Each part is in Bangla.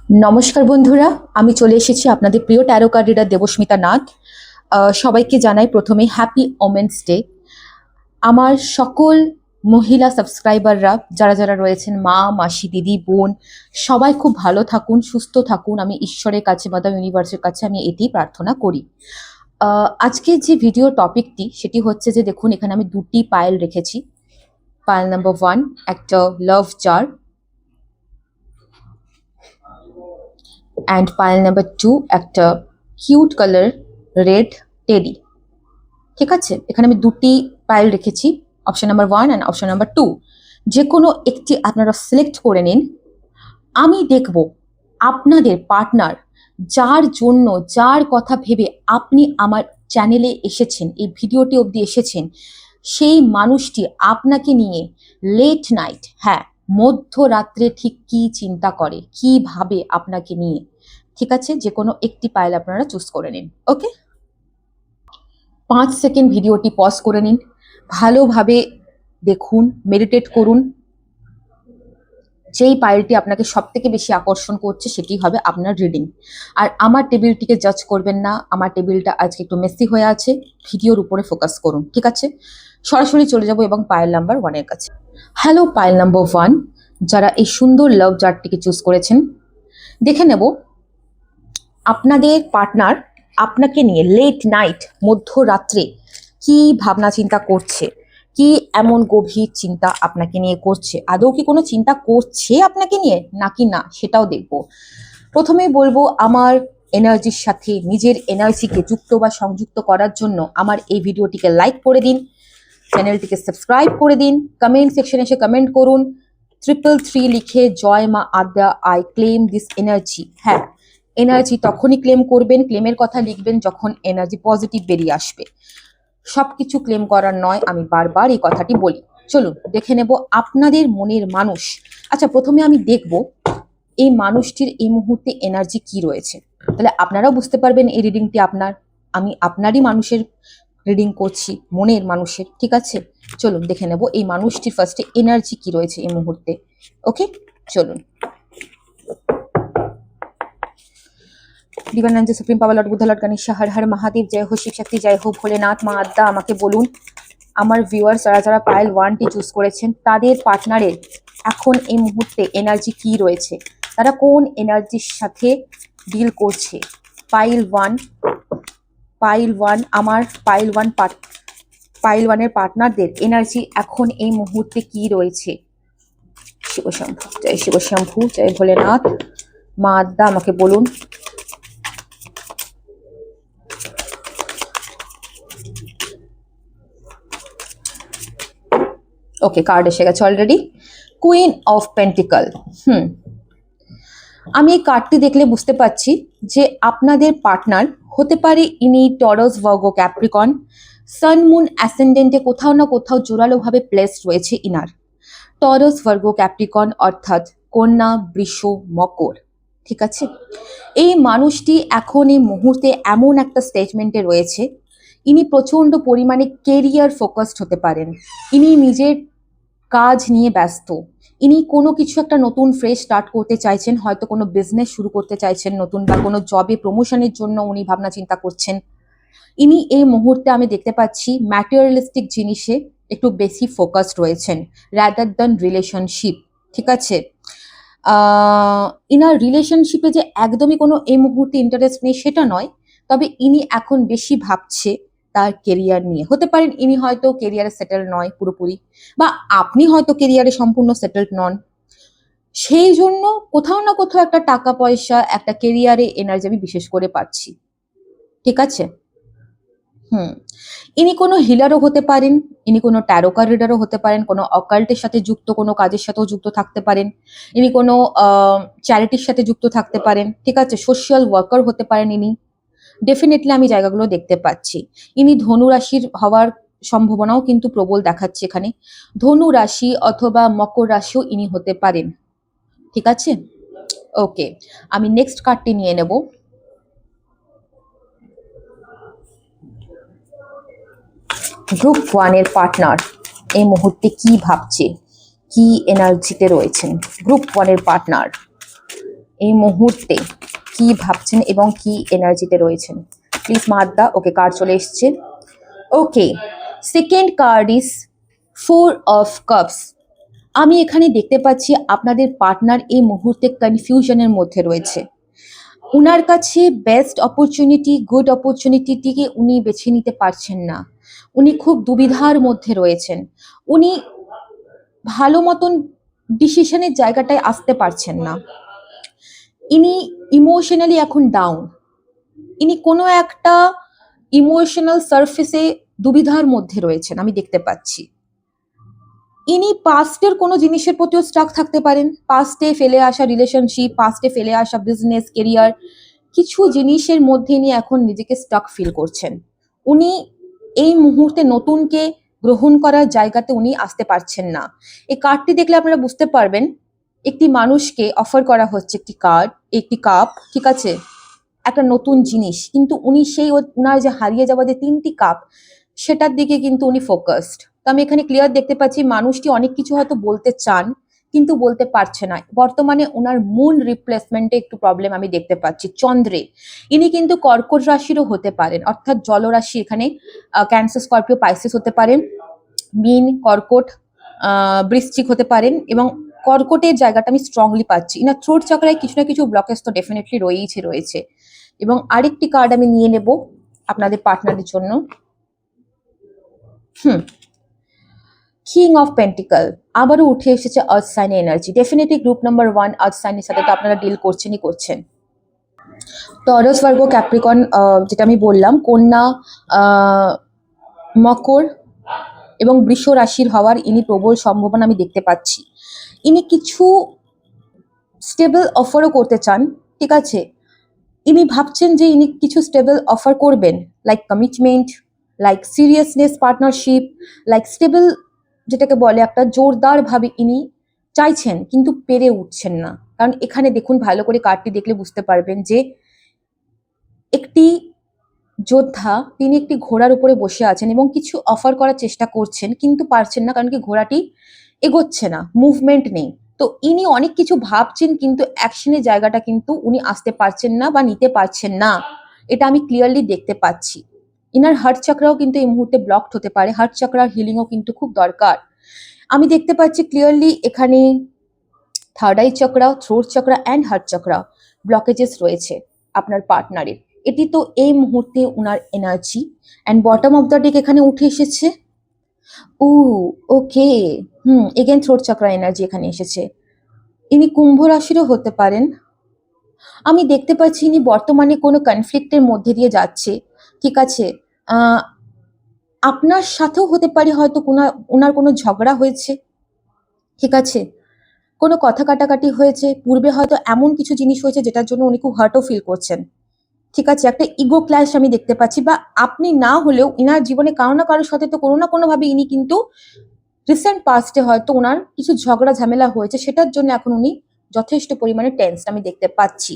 নমস্কার বন্ধুরা, আমি চলে এসেছি আপনাদের প্রিয় taro card reader Debasmita Nath. সবাইকে জানাই প্রথমে হ্যাপি ওমেন্স ডে। আমার সকল মহিলা সাবস্ক্রাইবাররা যারা যারা রয়েছেন, মা, মাসি, দিদি, বোন, সবাই খুব ভালো থাকুন, সুস্থ থাকুন। আমি ঈশ্বরের কাছে, মাদার ইউনিভার্সের কাছে আমি এটি প্রার্থনা করি। আজকে যে ভিডিও টপিকটি সেটি হচ্ছে যে দেখুন, এখানে আমি দুটি পায়েল রেখেছি। পায়েল নাম্বার 1 একটা লাভ জার, অ্যান্ড পাইল নাম্বার 2 একটা কিউট কালার রেড টেডি। ঠিক আছে, এখানে আমি দুটি পাইল রেখেছি, option number 1 and option number 2। যে কোনো একটি আপনারা সিলেক্ট করে নিন। আমি দেখব আপনাদের পার্টনার, যার জন্য, যার কথা ভেবে আপনি আমার চ্যানেলে এসেছেন, এই ভিডিওটি অবধি এসেছেন, সেই মানুষটি আপনাকে নিয়ে লেট নাইট, হ্যাঁ মধ্যরাত্রে ঠিক কি চিন্তা করে, কি ভাবে আপনাকে নিয়ে। ঠিক আছে, যে কোনো একটি পাইল আপনারা চুজ করে নিন। ওকে, 5 সেকেন্ড ভিডিওটি পজ করে নিন, ভালোভাবে দেখুন, মেডিটেট করুন। যেই পাইলটি আপনাকে সব থেকে বেশি আকর্ষণ করছে সেটি হবে আপনার রিডিং। আর আমার টেবিলটিকে জাজ করবেন না, আমার টেবিলটা আজকে একটু মেসি হয়ে আছে, ভিডিওর উপরে ফোকাস করুন। ঠিক আছে, সরাসরি চলে যাব এবং পাইল নাম্বার 1 এর কাছে। হ্যালো পাইল নাম্বার 1, যারা এই সুন্দর লাভ জারটিকে চুজ করেছেন, দেখে নেব আপনাদের পার্টনার আপনাকে নিয়ে লেট নাইট, মধ্যরাত্রে কি ভাবনা চিন্তা করছে, কি এমন গভীর চিন্তা আপনাকে নিয়ে করছে। আদৌ কি কোনো চিন্তা করছে আপনাকে নিয়ে নাকি না, সেটাও দেখব। প্রথমেই বলবো, আমার এনার্জির সাথে নিজের এনার্জিকে যুক্ত বা সংযুক্ত করার জন্য আমার এই ভিডিওটিকে লাইক করে দিন, চ্যানেলটিকে সাবস্ক্রাইব করে দিন, কমেন্ট সেকশনে এসে কমেন্ট করুন 333 লিখে, জয় মা আদ্যা, আই ক্লেম দিস এনার্জি। হ্যাঁ, এনার্জি তখনই ক্লেম করবেন, ক্লেমের কথা লিখবেন যখন এনার্জি পজিটিভ বেরিয়ে আসবে। সবকিছু ক্লেম করার নয়, আমি বারবার এই কথাটি বলি। চলুন দেখে নেব আপনাদের মনের মানুষ। আচ্ছা, প্রথমে আমি দেখব এই মানুষটির এই মুহূর্তে এনার্জি কি রয়েছে, তাহলে আপনারাও বুঝতে পারবেন এই রিডিংটি আপনার। আমি আপনারই মানুষের রিডিং করছি, মনের মানুষের। ঠিক আছে, চলুন দেখে নেব এই মানুষটির ফার্স্টে এনার্জি কি রয়েছে এই মুহূর্তে। ওকে, চলুন। Divine and supreme power lord Buddha, lord Ganesh, Har Har Mahadev, জয় হো শিব শক্তি, জয় হো ভোলেনাথ। মা আদ্যা, আমাকে বলুন আমার ভিউয়ার্স যারা যারা পাইল 1টি চুজ করেছেন, তাদের পার্টনারের এখন এই মুহূর্তে এনার্জি কি রয়েছে, তারা কোন এনার্জির সাথে ডিল করছে। পাইল 1, আমার পাইল 1 এর পার্টনারদের এনার্জি এখন এই মুহূর্তে কি রয়েছে। শিবশম্ভু, জয় শিবশম্ভু, জয় ভোলেনাথ। মা আদ্যা, আমাকে বলুন। ওকে, কার্ড এসে গেছে অলরেডি, কুইন অফ পেন্টিকল। আমি এই কার্ডটি দেখলে বুঝতে পারছি যে আপনাদের পার্টনার হতে পারে ইনি টরাস, ভার্গো, ক্যাপ্রিকন, সান, মুন, অ্যাসেন্ডেন্টে কোথাও না কোথাও জোরালোভাবে প্লেসড রয়েছে ইনার। টরাস, ভার্গো, ক্যাপ্রিকন অর্থাৎ কন্যা, বৃষ, মকর। ঠিক আছে, এই মানুষটি এখন এই মুহূর্তে এমন একটা স্টেজমেন্টে রয়েছে, ইনি প্রচন্ড পরিমাণে কেরিয়ার ফোকাসড হতে পারেন। ইনি নিজের কাজ নিয়ে ব্যস্ত, ইনি কোনো কিছু একটা নতুন ফ্রেশ স্টার্ট করতে চাইছেন, হয়তো কোনো বিজনেস শুরু করতে চাইছেন নতুন, বা কোনো জবে প্রমোশনের জন্য উনি ভাবনা চিন্তা করছেন। ইনি এই মুহূর্তে আমি দেখতে পাচ্ছি ম্যাটেরিয়ালিস্টিক জিনিসে একটু বেশি ফোকাসড রয়েছেন রাদার দ্যান রিলেশনশিপ। ঠিক আছে, ইনার রিলেশনশিপে যে একদমই কোনো এই মুহূর্তে ইন্টারেস্ট নেই সেটা নয়, তবে ইনি এখন বেশি ভাবছে তার কেরিয়ার নিয়ে। হতে পারেন ইনি হয়তো কেরিয়ারে সেটেল নয় পুরোপুরি, বা আপনি হয়তো কেরিয়ারে সম্পূর্ণ সেটেলড নন, সেই জন্য কোথাও না কোথাও একটা টাকা পয়সা, একটা কেরিয়ারে এনার্জি আমি বিশেষ করে পাচ্ছি। ঠিক আছে, ইনি কোনো হিলারও হতে পারেন, ইনি কোনো ট্যারো কার্ড রিডারও হতে পারেন, কোনো অকাল্টের সাথে যুক্ত কোনো কাজের সাথেও যুক্ত থাকতে পারেন, ইনি কোনো চ্যারিটির সাথে যুক্ত থাকতে পারেন। ঠিক আছে, সোশ্যাল ওয়ার্কার হতে পারেন ইনি। ডেফিনেটলি আমি জায়গাগুলো দেখতে পাচ্ছি। ইনি ধনু রাশির হওয়ার সম্ভাবনাও কিন্তু প্রবল দেখাচ্ছে এখানে। ধনু রাশি অথবা মকর রাশিও ইনি হতে পারেন। ঠিক আছে, ওকে, আমি নেক্সট কার্ডটি নিয়ে নেব। গ্রুপ 1 এর পার্টনার এই মুহূর্তে কি ভাবছে, কি এনার্জিতে রয়েছেন গ্রুপ 1 এর পার্টনার। এই মুহূর্তে কি ভাবছেন এবং কি এনার্জিতে রয়েছেন। প্লিজ মাদ্দা। ওকে, কার্ড চলে এসছে। Okay, second card is 4 of cups. আমি এখানে দেখতে পাচ্ছি আপনাদের পার্টনার এই মুহূর্তে কনফিউশনের মধ্যে রয়েছে। উনার কাছে বেস্ট অপরচুনিটি, গুড অপরচুনিটিটিকে উনি বেছে নিতে পারছেন না। উনি খুব দুবিধার মধ্যে রয়েছেন। উনি ভালো মতন ডিসিশনের জায়গাটায় আসতে পারছেন না। ইনি ইমোশনালি এখন ডাউন। ইনি কোনো একটা ইমোশনাল সারফেসে দুবিধার মধ্যে রয়েছেন, আমি দেখতে পাচ্ছি। ইনি পাস্টের কোনো জিনিসের প্রতিও স্টাক থাকতে পারেন। পাস্টে ফেলে আসা রিলেশনশিপ, পাস্টে ফেলে আসা বিজনেস, কেরিয়ার, কিছু জিনিসের মধ্যে ইনি এখন নিজেকে স্টাক ফিল করছেন। উনি এই মুহূর্তে নতুনকে গ্রহণ করার জায়গাতে উনি আসতে পারছেন না। এই কার্ডটি দেখলে আপনারা বুঝতে পারবেন, একটি মানুষকে অফার করা হচ্ছে একটি কার্ড, একটি কাপ, ঠিক আছে, একটা নতুন জিনিস, কিন্তু উনি সেই ওনার যে হারিয়ে যাওয়া যে 3টি কাপ, সেটার দিকে কিন্তু উনি ফোকাসড। তো আমি এখানে ক্লিয়ার দেখতে পাচ্ছি মানুষটি অনেক কিছু হয়তো বলতে চান কিন্তু বলতে পারছে না। বর্তমানে ওনার মুন রিপ্লেসমেন্টে একটু প্রবলেম আমি দেখতে পাচ্ছি। চন্দ্রে ইনি কিন্তু কর্কট রাশিরও হতে পারেন, অর্থাৎ জলরাশি, এখানে ক্যান্সার, স্করপিও, পাইসিস হতে পারেন, মীন, কর্কট, বৃশ্চিক হতে পারেন। এবং কর্কটের জায়গাটা আমি স্ট্রংলি পাচ্ছি। ইনার থ্রোট চাকরায় কিছু না কিছু ব্লকেজ তো ডেফিনেটলি রয়েছে। এবং আরেকটি কার্ড আমি নিয়ে নেব আপনাদের পার্টনারের জন্য। কিং অফ পেন্টিকল আবারও উঠে এসেছে আর্থ সাইনের এনার্জি। ডেফিনেটলি গ্রুপ নাম্বার 1 আর্থ সাইনের সাথে তো আপনারা ডিল করছেন। টরাস, ভার্গো, ক্যাপ্রিকন, যেটা আমি বললাম, কন্যা, মকর এবং বৃষ রাশির হওয়ার ইনি প্রবল সম্ভাবনা আমি দেখতে পাচ্ছি। ইনি কিছু স্টেবল অফারও করতে চান, ঠিক আছে। ইনি ভাবছেন যে ইনি কিছু স্টেবল অফার করবেন, like commitment, like seriousness, partnership, like stable, যেটাকে বলে একটা জোরদার ভাবে ইনি চাইছেন কিন্তু পেরে উঠছেন না। কারণ এখানে দেখুন, ভালো করে কার্ডটি দেখলে বুঝতে পারবেন যে একটি যোদ্ধা, তিনি একটি ঘোড়ার উপরে বসে আছেন এবং কিছু অফার করার চেষ্টা করছেন কিন্তু পারছেন না, কারণ কি ঘোড়াটি এগোচ্ছে না, মুভমেন্ট নেই। তো ইনি অনেক কিছু ভাবছেন কিন্তু অ্যাকশনের জায়গাটা কিন্তু উনি আসতে পারছেন না বা নিতে পারছেন না, এটা আমি ক্লিয়ারলি দেখতে পাচ্ছি। ইনার হার্ট চাকরাও কিন্তু এই মুহূর্তে ব্লকড হতে পারে। হার্ট চাকরার হিলিংও কিন্তু খুব দরকার। আমি দেখতে পাচ্ছি ক্লিয়ারলি এখানে third eye chakra, throat chakra and heart chakra blockages রয়েছে আপনার পার্টনারের। এটি তো এই মুহূর্তে ওনার energy. And bottom of the deck এখানে উঠে এসেছে। Oh, okay, again throat chakra energy এখানে এসেছে। ইনি কুম্ভ রাশিরও হতে পারেন। আমি দেখতে পাচ্ছি ইনি বর্তমানে কোনো কনফ্লিক্টের মধ্যে দিয়ে যাচ্ছে, ঠিক আছে। আপনার সাথেও হতে পারে হয়তো ওনার কোনো ঝগড়া হয়েছে, ঠিক আছে, কোনো কথা কাটাকাটি হয়েছে পূর্বে, হয়তো এমন কিছু জিনিস হয়েছে যেটার জন্য উনি খুব হার্টও ফিল করছেন, ঠিক আছে। একটা ইগো ক্ল্যাশ আমি দেখতে পাচ্ছি, বা আপনি না হলেও ইনার জীবনে কারো না কারোর সাথে তো কোনো না কোনোভাবে ইনি কিন্তু রিসেন্ট পাস্টে হয়তো ওনার কিছু ঝগড়া ঝামেলা হয়েছে, সেটার জন্য এখন উনি যথেষ্ট পরিমাণে টেন্স আমি দেখতে পাচ্ছি।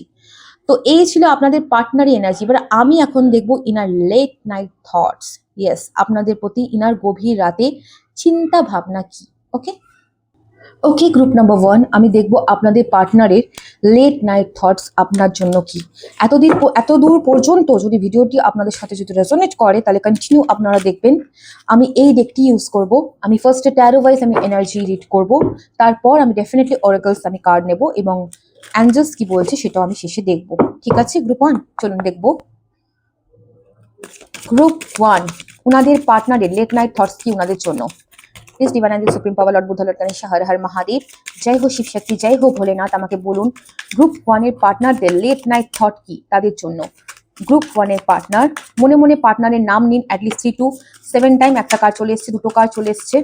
তো এই ছিল আপনাদের পার্টনারি এনার্জি। এবার আমি এখন দেখবো inner late night thoughts. Yes, আপনাদের প্রতি ইনার গভীর রাতে চিন্তা ভাবনা কি। ওকে ওকে, গ্রুপ নাম্বার 1 আমি দেখবো আপনাদের পার্টনারের লেট নাইট থটস আপনার জন্য কি। এতদূর পর্যন্ত যদি ভিডিওটি আপনাদের সাথে যদি রেজোনেট করে তাহলে কন্টিনিউ আপনারা দেখবেন। আমি এই ডেকটি ইউজ করব। আমি ফার্স্টে ট্যারো ওয়াইজ আমি এনার্জি রিড করব, তারপর আমি ডেফিনেটলি অরাকলস আমি কার্ড নেব এবং অ্যাঞ্জেলস কি বলছে সেটাও আমি শেষে দেখব, ঠিক আছে। গ্রুপ 1 চলুন দেখব। গ্রুপ 1 ওনাদের পার্টনারের লেট নাইট থটস কি ওনাদের জন্য। Please divine and supreme power lord Buddha, lord Ganesh, Har Har Mahadev, জয় হো শিব শক্তি, জয় হো ভোলেনাথ। আমাকে বলুন গ্রুপ 1 এর পার্টনারদের লেট নাইট থট কি তাদের জন্য। গ্রুপ 1 এর পার্টনার, মনে মনে পার্টনারের নাম নিন অ্যাটলিস্ট 3 to 7 টাইম। একটা কার্ড চলে এসছে, দুটো কার্ড চলে এসছে।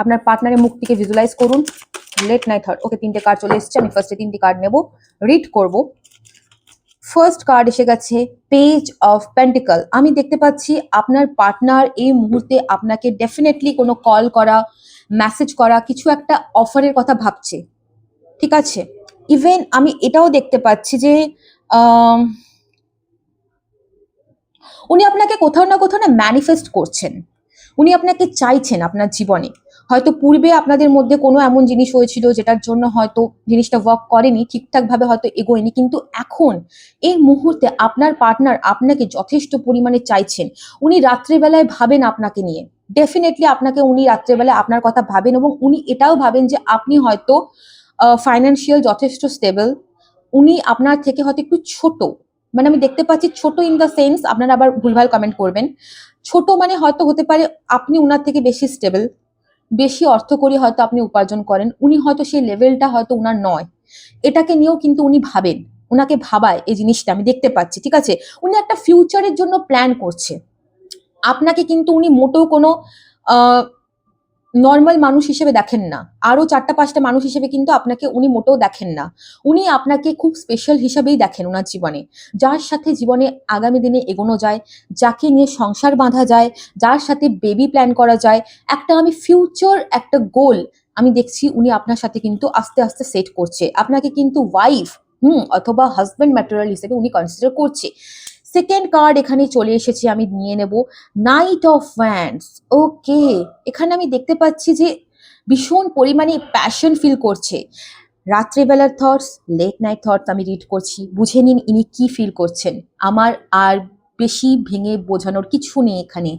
আপনার পার্টনারের মুখটিকে ভিজুয়ালাইজ করুন। লেট নাইট থট, ওকে 3টে কার্ড চলে এসছে। আমি ফার্স্টে 3টি কার্ড নেব, রিড করব। ফার্স্ট কার্ড এসে গেছে পেজ অফ পেন্টিকল। আমি দেখতে পাচ্ছি আপনার পার্টনার এই মুহূর্তে আপনাকে ডেফিনেটলি কোনো কল করা, মেসেজ করা, কিছু একটা অফারের কথা ভাবছে, ঠিক আছে। ইভেন আমি এটাও দেখতে পাচ্ছি যে উনি আপনাকে কোথাও না ম্যানিফেস্ট করছেন। উনি আপনাকে চাইছেন আপনার জীবনে। হয়তো পূর্বে আপনাদের মধ্যে কোনো এমন জিনিস হয়েছিল যেটার জন্য হয়তো জিনিসটা ওয়ার্ক করেনি, ঠিকঠাকভাবে হয়তো এগোয়নি, কিন্তু এখন এই মুহূর্তে আপনার পার্টনার আপনাকে যথেষ্ট পরিমাণে চাইছেন। উনি রাত্রেবেলায় ভাবেন আপনাকে নিয়ে, ডেফিনেটলি আপনাকে উনি রাত্রেবেলায় আপনার কথা ভাবেন, এবং উনি এটাও ভাবেন যে আপনি হয়তো ফাইন্যান্সিয়াল যথেষ্ট স্টেবল। উনি আপনার থেকে হয়তো একটু ছোট, মানে আমি দেখতে পাচ্ছি ছোট ইন দ্য সেন্স, আপনারা আবার ভুলভাল কমেন্ট করবেন। ছোট মানে হয়তো হতে পারে আপনি উনার থেকে বেশি স্টেবল, বেশি অর্থ করে হয়তো আপনি উপার্জন করেন, উনি হয়তো সেই লেভেলটা হয়তো উনার নয়। এটাকে নিয়েও কিন্তু উনি ভাবেন, উনাকে ভাবায় এই জিনিসটা আমি দেখতে পাচ্ছি, ঠিক আছে। উনি একটা ফিউচারের জন্য প্ল্যান করছে। আপনাকে কিন্তু উনি মোটেও কোনো নর্মাল মানুষ হিসেবে দেখেন না, আরো 4টা 5টা মানুষ হিসেবে কিন্তু আপনাকে উনি মোটেও দেখেন না। উনি আপনাকে খুব স্পেশাল হিসাবেই দেখেন ওনার জীবনে, যার সাথে জীবনে আগামী দিনে এগোনো যায়, যাকে নিয়ে সংসার বাঁধা যায়, যার সাথে বেবি প্ল্যান করা যায়। একটা আমি ফিউচার একটা গোল আমি দেখছি উনি আপনার সাথে কিন্তু আস্তে আস্তে সেট করছে, আপনাকে কিন্তু ওয়াইফ অথবা হাজব্যান্ড ম্যাটেরিয়াল হিসেবে উনি কনসিডার করছে। সেকেন্ড কার্ড এখানে চলে এসেছে, আমি নিয়ে নেব নাইট অফ ওয়ান্ডস। ওকে, এখানে আমি দেখতে পাচ্ছি যে ভীষণ পরিমাণে প্যাশন ফিল করছে। রাত্রেবেলার থটস, লেট নাইট থটস আমি রিড করছি, বুঝে নিন ইনি কি ফিল করছেন। আমার আর বেশি ভেঙে বোঝানোর কিছু নেই এখানে।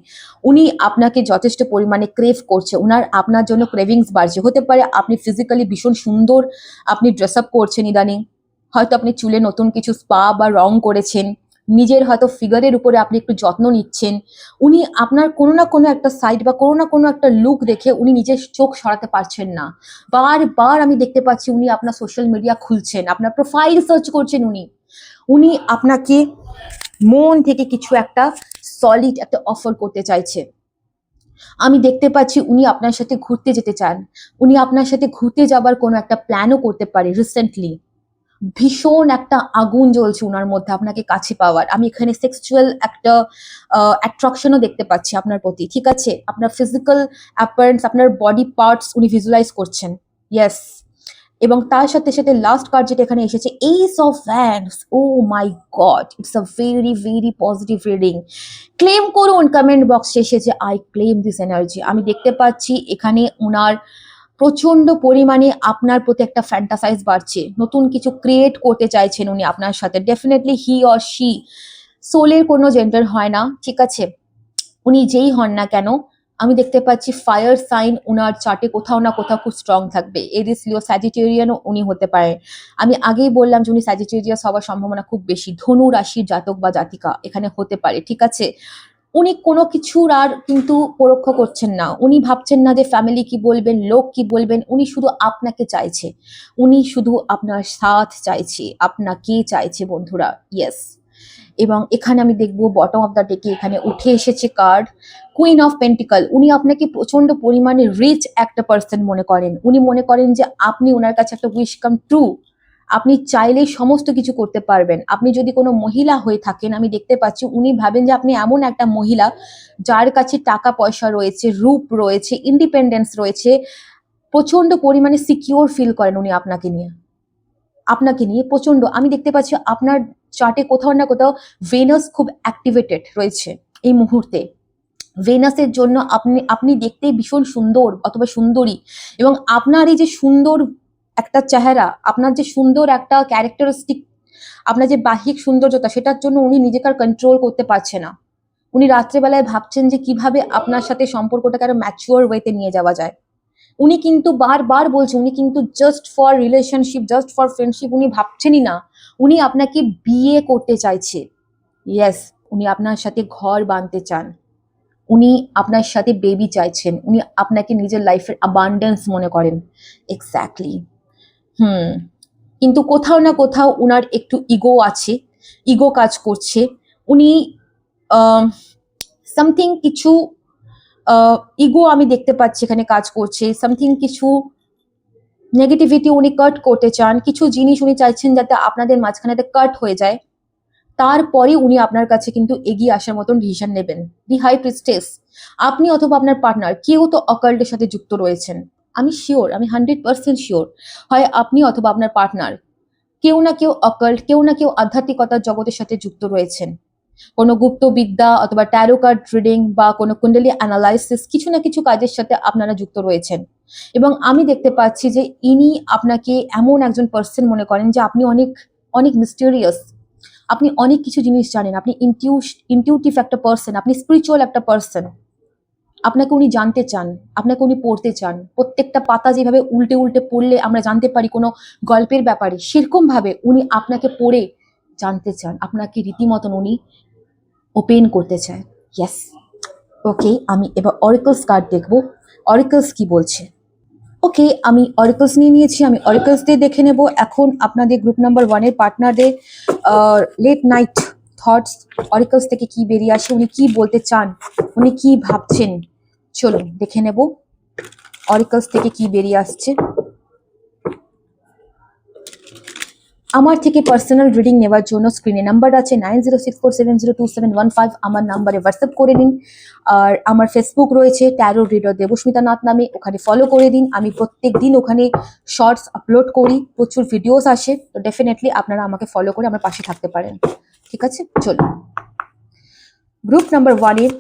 উনি আপনাকে যথেষ্ট পরিমাণে ক্রেভ করছে, উনার আপনার জন্য ক্রেভিংস বাড়ছে। হতে পারে আপনি ফিজিক্যালি ভীষণ সুন্দর, আপনি ড্রেস আপ করছেন ইদানিং, হয়তো আপনি চুলে নতুন কিছু স্পা বা রং করেছেন, নিজের হয়তো ফিগারের উপরে আপনি একটু যত্ন নিচ্ছেন। উনি আপনার কোনো না কোনো একটা সাইড বা কোনো না কোনো একটা লুক দেখে উনি নিজের চোখ সরাতে পারছেন না। বারবার আমি দেখতে পাচ্ছি উনি আপনার সোশ্যাল মিডিয়া খুলছেন, আপনার প্রোফাইল সার্চ করছেন। উনি উনি আপনাকে মন থেকে কিছু একটা সলিড একটা অফার করতে চাইছে। আমি দেখতে পাচ্ছি উনি আপনার সাথে ঘুরতে যেতে চান, উনি আপনার সাথে ঘুরতে যাবার কোনো একটা প্ল্যানও করতে পারে রিসেন্টলি। ভীষণ একটা আগুন জ্বলছে উনার মধ্যে আপনাকে কাছে পাওয়ার। আমি এখানে সেক্সুয়াল একটা অ্যাট্রাকশনও দেখতে পাচ্ছি আপনার প্রতি, ঠিক আছে। আপনার ফিজিক্যাল অ্যাপিয়ারেন্স, আপনার বডি পার্টস উনি ভিজুয়ালাইজ করছেন, ইয়েস। এবং তার সাথে সাথে লাস্ট কার্ড যেটা এখানে এসেছে, ace of wands. Oh my god, it's a very very positive reading. Claim করুন কমেন্ট বক্সে এসে যে আই ক্লেম দিস এনার্জি। আমি দেখতে পাচ্ছি এখানে ওনার প্রচন্ড পরিমাণে আপনার প্রতি একটা ফ্যান্টাসাইজ বাড়ছে, নতুন কিছু ক্রিয়েট করতে চাইছেন উনি আপনার সাথে। ডেফিনেটলি হি অর শি, সোলের কোনো জেন্ডার হয় না, ঠিক আছে। উনি যেই হন না কেন, আমি দেখতে পাচ্ছি ফায়ার সাইন উনার চার্টে কোথাও না কোথাও খুব স্ট্রং থাকবে। এরিস, লিও, স্যাজিটেরিয়ানও উনি হতে পারেন। আমি আগেই বললাম যে উনি স্যাজিটেরিয়াস হওয়ার সম্ভাবনা খুব বেশি। ধনু রাশির জাতক বা জাতিকা এখানে হতে পারে, ঠিক আছে। উনি কোনো কিছুর আর কিন্তু পরোক্ষ করছেন না, উনি ভাবছেন না যে ফ্যামিলি কি বলবেন, লোক কি বলবেন। উনি শুধু আপনাকে চাইছে, উনি শুধু আপনার সাথ চাইছে, আপনাকে চাইছে বন্ধুরা, ইয়েস। এবং এখানে আমি দেখবো বটম অফ দ্য ডেকে এখানে উঠে এসেছে কার্ড কুইন অফ পেন্টিকল। উনি আপনাকে প্রচন্ড পরিমাণে রিচ একটা পার্সন মনে করেন। উনি মনে করেন যে আপনি ওনার কাছে একটা উইশ কাম ট্রু, আপনি চাইলেই সমস্ত কিছু করতে পারবেন। আপনি যদি কোনো মহিলা হয়ে থাকেন, আমি দেখতে পাচ্ছি উনি ভাবেন যে আপনি এমন একটা মহিলা যার কাছে টাকা পয়সা রয়েছে, রূপ রয়েছে, ইন্ডিপেন্ডেন্স রয়েছে, প্রচন্ড পরিমাণে সিকিউর ফিল করেন উনি আপনাকে নিয়ে। আপনাকে নিয়ে প্রচন্ড আমি দেখতে পাচ্ছি আপনার চার্টে কোথাও না কোথাও ভেনাস খুব অ্যাক্টিভেটেড রয়েছে এই মুহূর্তে। ভেনাসের জন্য আপনি আপনি দেখতে ভীষণ সুন্দর অথবা সুন্দরী, এবং আপনার এই যে সুন্দর একটা চেহারা, আপনার যে সুন্দর একটা ক্যারেক্টারিস্টিক, আপনার যে বাহ্যিক সৌন্দর্যতা, সেটার জন্য উনি নিজেকে আর কন্ট্রোল করতে পারছে না। উনি রাত্রেবেলায় ভাবছেন যে কিভাবে আপনার সাথে সম্পর্কটাকে আরো ম্যাচিওর ওয়েতে নিয়ে যাওয়া যায়। উনি কিন্তু বারবার বলছে উনি কিন্তু just for relationship, just for friendship উনি ভাবছেনই না। উনি আপনাকে বিয়ে করতে চাইছে, ইয়েস। উনি আপনার সাথে ঘর বাঁধতে চান, উনি আপনার সাথে বেবি চাইছেন, উনি আপনাকে নিজের লাইফের অ্যাবান্ডেন্স মনে করেন, এক্স্যাক্টলি। হুম, কিন্তু কোথাও না কোথাও উনার একটু ইগো আছে, ইগো কাজ করছে। উনি সামথিং কিছু ইগো আমি দেখতে পাচ্ছি এখানে কাজ করছে, সামথিং কিছু নেগেটিভিটি উনি কাট করতে চান। কিছু জিনিস উনি চাইছেন যাতে আপনাদের মাঝখানে কাট হয়ে যায়, তারপরে উনি আপনার কাছে কিন্তু এগিয়ে আসার মতন ডিসিশন নেবেন। দি হাই প্রিস্টেস, আপনি অথবা আপনার পার্টনার কেউ তো অকাল্টের সাথে যুক্ত রয়েছেন। আমি শিওর, আমি 100% শিওর, হয় আপনি অথবা আপনার পার্টনার কেউ না কেউ অকাল্ট, কেউ না কেউ আধ্যাত্মিকতার জগতের সাথে যুক্ত রয়েছেন। কোনো গুপ্ত বিদ্যা অথবা ট্যারো কার্ড রিডিং বা কোনো কুণ্ডলী অ্যানালাইসিস, কিছু না কিছু কাজের সাথে আপনারা যুক্ত রয়েছেন। এবং আমি দেখতে পাচ্ছি যে ইনি আপনাকে এমন একজন পার্সন মনে করেন যে আপনি অনেক অনেক মিস্টেরিয়াস, আপনি অনেক কিছু জিনিস জানেন, আপনি ইনটিউটিভ একটা পার্সন, আপনি স্পিরিচুয়াল একটা পার্সন। আপনাকে উনি জানতে চান, আপনাকে উনি পড়তে চান। প্রত্যেকটা পাতা যেভাবে উল্টে উল্টে পড়লে আমরা জানতে পারি কোনো গল্পের ব্যাপারে, সেরকম ভাবে উনি আপনাকে পড়ে জানতে চান, আপনাকে রীতিমতন উনি ওপেন করতে চায়। ইয়েস, ওকে, আমি এবার অরিকলস কার্ড দেখবো, অরিকলস কি বলছে। ওকে, আমি অরিকলস নিয়ে নিয়েছি, আমি অরিকলস দিয়ে দেখে নেব এখন আপনাদের গ্রুপ নাম্বার 1-এর পার্টনারদের লেট নাইট থটস অরিকলস থেকে কি বেরিয়ে আসে, উনি কি বলতে চান, উনি কি ভাবছেন। চলুন দেখে নেব অরিকলস থেকে কি বেরিয়ে আসছে। আমার থেকে পার্সোনাল রিডিং নেওয়ার জন্য স্ক্রিনে নাম্বার আছে 9064702715, আমার নাম্বারে হোয়াটসঅ্যাপ করে নিন। আর আমার ফেসবুক রয়েছে ট্যারো রিডার দেবস্মিতা নাথ নামে, ওখানে ফলো করে দিন। আমি প্রত্যেক দিন ওখানে শর্টস আপলোড করি, প্রচুর ভিডিওস আসে, তো ডেফিনেটলি আপনারা আমাকে ফলো করে আমার পাশে থাকতে পারেন। ঠিক আছে, চলুন। গ্রুপ নাম্বার 1-এর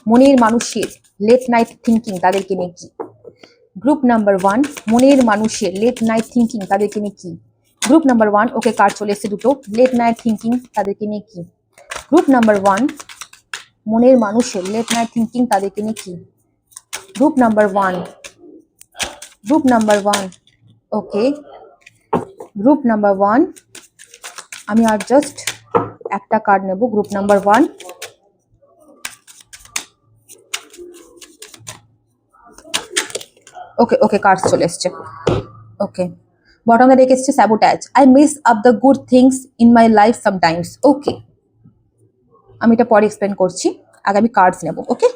মনের মানুষের লেট নাইট থিঙ্কিং তাদেরকে নিয়ে কি। গ্রুপ নাম্বার 1 মনের মানুষের লেট নাইট থিঙ্কিং তাদেরকে নিয়ে কি। গ্রুপ নাম্বার 1, ওকে কার্ড চলে এসেছে দুটো, লেট নাইট থিঙ্কিং তাদেরকে নিয়ে কি। গ্রুপ নাম্বার 1 মনের মানুষের লেট নাইট থিঙ্কিং তাদেরকে নিয়ে কি। Group number 1, group number 1, okay group number 1, আমি আর জাস্ট একটা কার্ড নেব। Group number 1, okay okay card চলে এসছে। ওকে, বটমে রেখে এসছে sabotage, I mess up the good things in my life sometimes. Okay, আমি এটা পরে এক্সপ্লেন করছি, আগে আমি কার্ডস নেব। ওকে,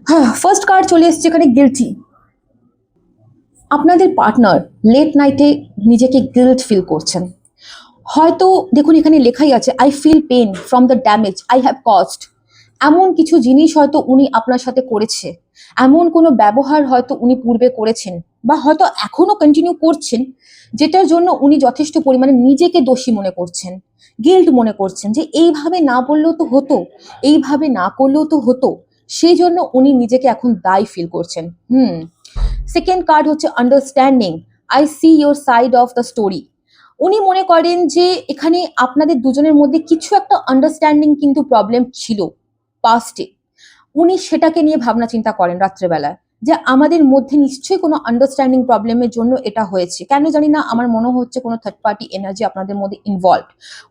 হ্যাঁ, ফার্স্ট কার্ড চলে এসছে এখানে গিল্টি। আপনাদের পার্টনার লেট নাইটে নিজেকে গিল্ট ফিল করছেন। হয়তো দেখুন এখানে লেখাই আছে I feel pain from the damage I have caused. এমন কিছু জিনিস হয়তো উনি আপনার সাথে করেছে, এমন কোনো ব্যবহার হয়তো উনি পূর্বে করেছেন বা হয়তো এখনো কন্টিনিউ করছেন, যেটার জন্য উনি যথেষ্ট পরিমাণে নিজেকে দোষী মনে করছেন, গিল্ট মনে করছেন যে এইভাবে না বললেও তো হতো, এইভাবে না করলেও তো হতো, সেই জন্য উনি নিজেকে এখন দায়ী ফিল করছেন। সেকেন্ড কার্ড হচ্ছে understanding, I see your side of the story. উনি মনে করেন যে এখানে আপনাদের দুজনের মধ্যে কিছু একটা আন্ডারস্ট্যান্ডিং কিন্তু প্রবলেম ছিল পাস্টে। উনি সেটাকে নিয়ে ভাবনা চিন্তা করেন রাত্রেবেলায় যে আমাদের মধ্যে নিশ্চয়ই কোনো আন্ডারস্ট্যান্ডিং প্রবলেমের জন্য এটা হয়েছে, কেন জানি না আমার মনে হচ্ছে কোনো থার্ড পার্টি এনার্জি আপনাদের মধ্যে ইনভলভ।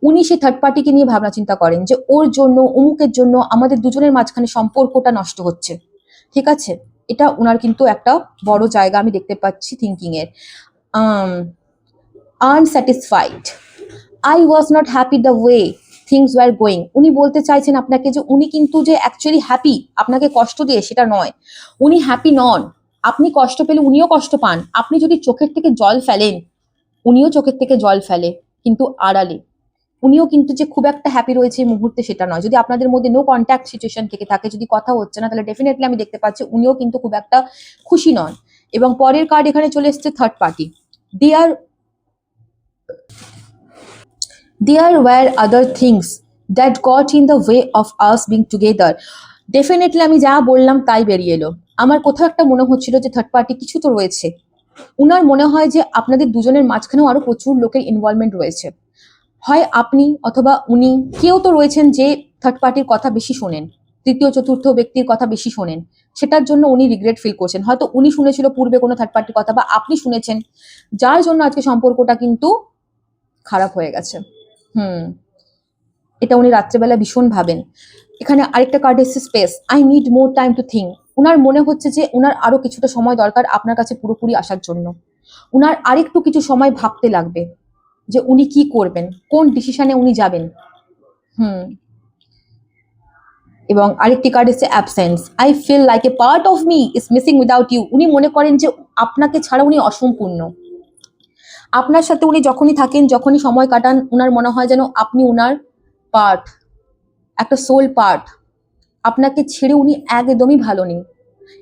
উনি সেই থার্ড পার্টিকে নিয়ে ভাবনা চিন্তা করেন যে ওর জন্য অমুকের জন্য আমাদের দুজনের মাঝখানে সম্পর্কটা নষ্ট হচ্ছে। ঠিক আছে, এটা ওনার কিন্তু একটা বড় জায়গা আমি দেখতে পাচ্ছি থিঙ্কিং এর। Unsatisfied, I was not happy the way things were going. উনি বলতে চাইছেন আপনাকে যে উনি কিন্তু যে অ্যাকচুয়ালি হ্যাপি, আপনাকে কষ্ট দিয়ে সেটা নয়, উনি হ্যাপি নন। আপনি কষ্ট পেলে উনিও কষ্ট পান, আপনি যদি চোখের থেকে জল ফেলেন উনিও চোখের থেকে জল ফেলে, কিন্তু আড়ালে। উনিও কিন্তু যে খুব একটা হ্যাপি রয়েছে এই মুহূর্তে সেটা নয়। যদি আপনাদের মধ্যে নো কন্ট্যাক্ট সিচুয়েশন থেকে থাকে, যদি কথা হচ্ছে না, তাহলে ডেফিনেটলি আমি দেখতে পাচ্ছি উনিও কিন্তু খুব একটা খুশি নন। এবং পরের কার্ড এখানে চলে এসছে third party. There were other things that got in the way of us being together. Definitely আমি যা বললাম তাই বেরিয়ে এলো। আমার কোথাও একটা মনে হচ্ছিল যে থার্ড পার্টি কিছু তো রয়েছে। উনার মনে হয় যে আপনাদের দুজনের মাঝখানেও আরো প্রচুর লোকের ইনভলভমেন্ট রয়েছে। হয় আপনি অথবা উনি, কেউ তো রয়েছেন যে থার্ড পার্টির কথা বেশি শোনেন, তৃতীয় চতুর্থ ব্যক্তির কথা বেশি শোনেন, সেটার জন্য উনি রিগ্রেট ফিল করছেন। হয়তো উনি শুনেছিল পূর্বে কোনো থার্ড পার্টির কথা বা আপনি শুনেছেন, যার জন্য আজকে সম্পর্কটা কিন্তু খারাপ হয়ে গেছে। এটা উনি রাত্রেবেলা ভীষণ ভাবেন। এখানে আরেকটা কার্ড এসেছে space, I need more time to think. উনার মনে হচ্ছে যে উনার আরো কিছুটা সময় দরকার আপনার কাছে পুরোপুরি আসার জন্য। উনার আরেকটু কিছু সময় ভাবতে লাগবে যে উনি কি করবেন, কোন ডিসিশনে উনি যাবেন। এবং আরেকটি কার্ড এসেছে absence, I feel like a part of me is missing without you. উনি মনে করেন যে আপনাকে ছাড়া উনি অসম্পূর্ণ। আপনার সাথে উনি যখনই থাকেন, যখনই সময় কাটান, উনার মনে হয় যেন আপনি উনার পার্ট, একটা সোল পার্ট। আপনাকে ছেড়ে উনি একদমই ভালো নেই।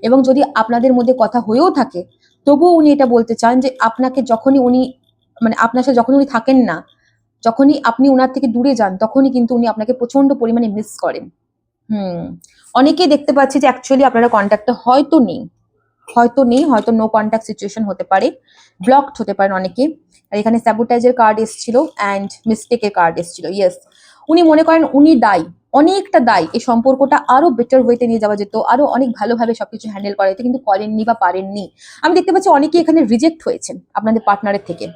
এবং যদি আপনাদের মধ্যে কথা হয়েও থাকে, তবুও উনি এটা বলতে চান যে আপনাকে যখনই উনি, মানে আপনার সাথে যখন উনি থাকেন না, যখনই আপনি ওনার থেকে দূরে যান তখনই কিন্তু উনি আপনাকে প্রচন্ড পরিমাণে মিস করেন। অনেকেই দেখতে পাচ্ছি যে অ্যাকচুয়ালি আপনারা কন্ট্যাক্টে হয়তো নেই, হয়তো নো কন্ট্যাক্ট সিচুয়েশন হতে পারে, ব্লকড হতে পারেন অনেকে। আর এখানে স্যাবোটাইজের কার্ড এসেছিল অ্যান্ড মিস্টেকের কার্ড এসেছিল। ইয়েস, উনি মনে করেন উনি দায়ী, অনেকটা দায়ী, এই সম্পর্কটা আরো বেটার ওয়েতে নিয়ে যাওয়া যেত, আরো অনেক ভালোভাবে সবকিছু হ্যান্ডেল করা যেত, কিন্তু করেননি বা পারেননি। আমি দেখতে পাচ্ছি অনেকে এখানে রিজেক্ট হয়েছেন আপনাদের পার্টনারের থেকে,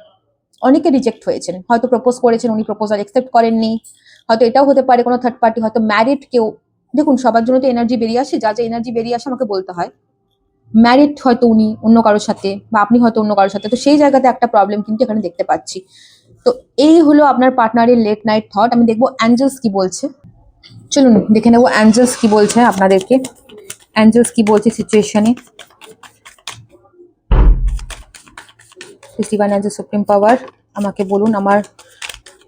অনেকে রিজেক্ট হয়েছেন, হয়তো প্রপোজ করেছেন উনি প্রপোজাল অ্যাকসেপ্ট করেননি, হয়তো এটাও হতে পারে কোনো থার্ড পার্টি, হয়তো ম্যারিড কেউ। দেখুন সবার জন্য তো এনার্জি বেরিয়ে আসে, যা যা এনার্জি বেরিয়ে আসে আমাকে বলতে হয়। ম্যারিড হয়তো উনি অন্য কারোর সাথে, বা আপনি হয়তো অন্য কারোর সাথে, তো সেই জায়গাতে একটা প্রবলেম কিন্তু এখানে দেখতে পাচ্ছি। তো এই হলো আপনার পার্টনারের লেট নাইট থট। আমি দেখবো অ্যাঞ্জেলস কি বলছে, চলুন দেখে নেবো অ্যাঞ্জেলস কি বলছে আপনাদেরকে, অ্যাঞ্জেলস কি বলছে সিচুয়েশনে। ডিভাইন অ্যাঞ্জেল সুপ্রিম পাওয়ার, আমাকে বলুন আমার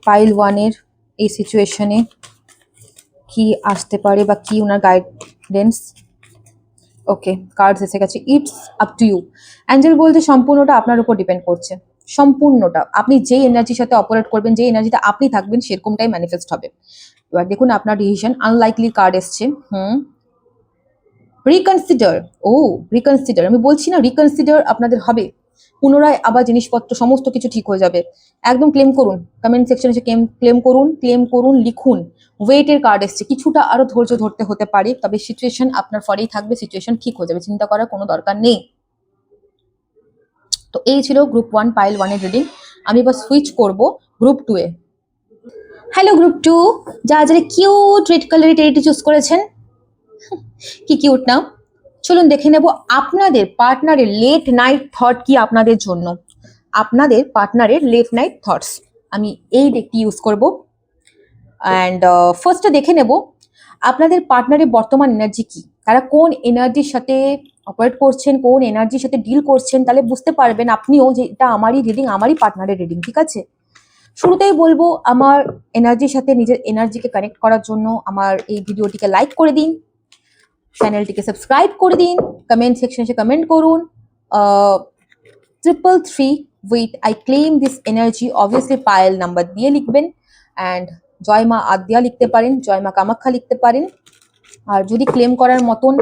পাইল ওয়ানের এই সিচুয়েশনে কি আসতে পারে বা কি ওনার গাইডেন্স। ওকে, কার্ডস এসে গেছে, it's up to you. Angel বলতে সম্পূর্ণটা আপনার উপর ডিপেন্ড করছে, সম্পূর্ণটা। আপনি যেই এনার্জির সাথে অপারেট করবেন, যেই এনার্জিতে আপনি থাকবেন, সেরকমটাই ম্যানিফেস্ট হবে। এবার দেখুন আপনার ডিসিশন। আনলাইকলি কার্ড এসছে, রিকনসিডার। ও রিকনসিডার, আমি বলছি না রিকনসিডার আপনাদের হবে, পুনরায় আবার জিনিসপত্র সমস্ত কিছু ঠিক হয়ে যাবে। একদম ক্লেম করুন, কমেন্ট সেকশনে এসে ক্লেম করুন, লিখুন। ওয়েটের কার্ড এসছে, কিছুটা আরো ধৈর্য ধরতে হতে পারে, তবে সিচুয়েশন আপনার ফরেই থাকবে, সিচুয়েশন ঠিক হয়ে যাবে, চিন্তা করার কোনো দরকার নেই। তো এই ছিল গ্রুপ 1 পাইল 1 এর রিডিং। আমি এবার সুইচ করব গ্রুপ 2 এ। হ্যালো গ্রুপ 2, যারা কিউট রেড কালারের টেরিটি চুজ করেছেন, কি কিউট না। চলুন দেখে নেব আপনাদের পার্টনারের লেট নাইট থট কি আপনাদের জন্য, আপনাদের পার্টনারের লেট নাইট থটস। আমি এই ডেকটি ইউজ করব অ্যান্ড ফার্স্টে দেখে নেব আপনাদের পার্টনারের বর্তমান এনার্জি কি, তারা কোন এনার্জির সাথে অপারেট করছেন, কোন এনার্জির সাথে ডিল করছেন, তাহলে বুঝতে পারবেন আপনিও যে এটা আমারই রিডিং, আমারই পার্টনারের রিডিং, ঠিক আছে। শুরুতেই বলবো আমার এনার্জির সাথে নিজের এনার্জিকে কানেক্ট করার জন্য আমার এই ভিডিওটিকে লাইক করে দিন, চ্যানেলটিকে সাবস্ক্রাইব করে দিন, কমেন্ট সেকশনে এসে কমেন্ট করুন 333 with I claim this energy, obviously Payel number দিয়ে লিখবেন, অ্যান্ড জয় মা আদ্যা লিখতে পারেন, জয় মা কামাখ্যা লিখতে পারেন। আর যদি ক্লেম করার মতন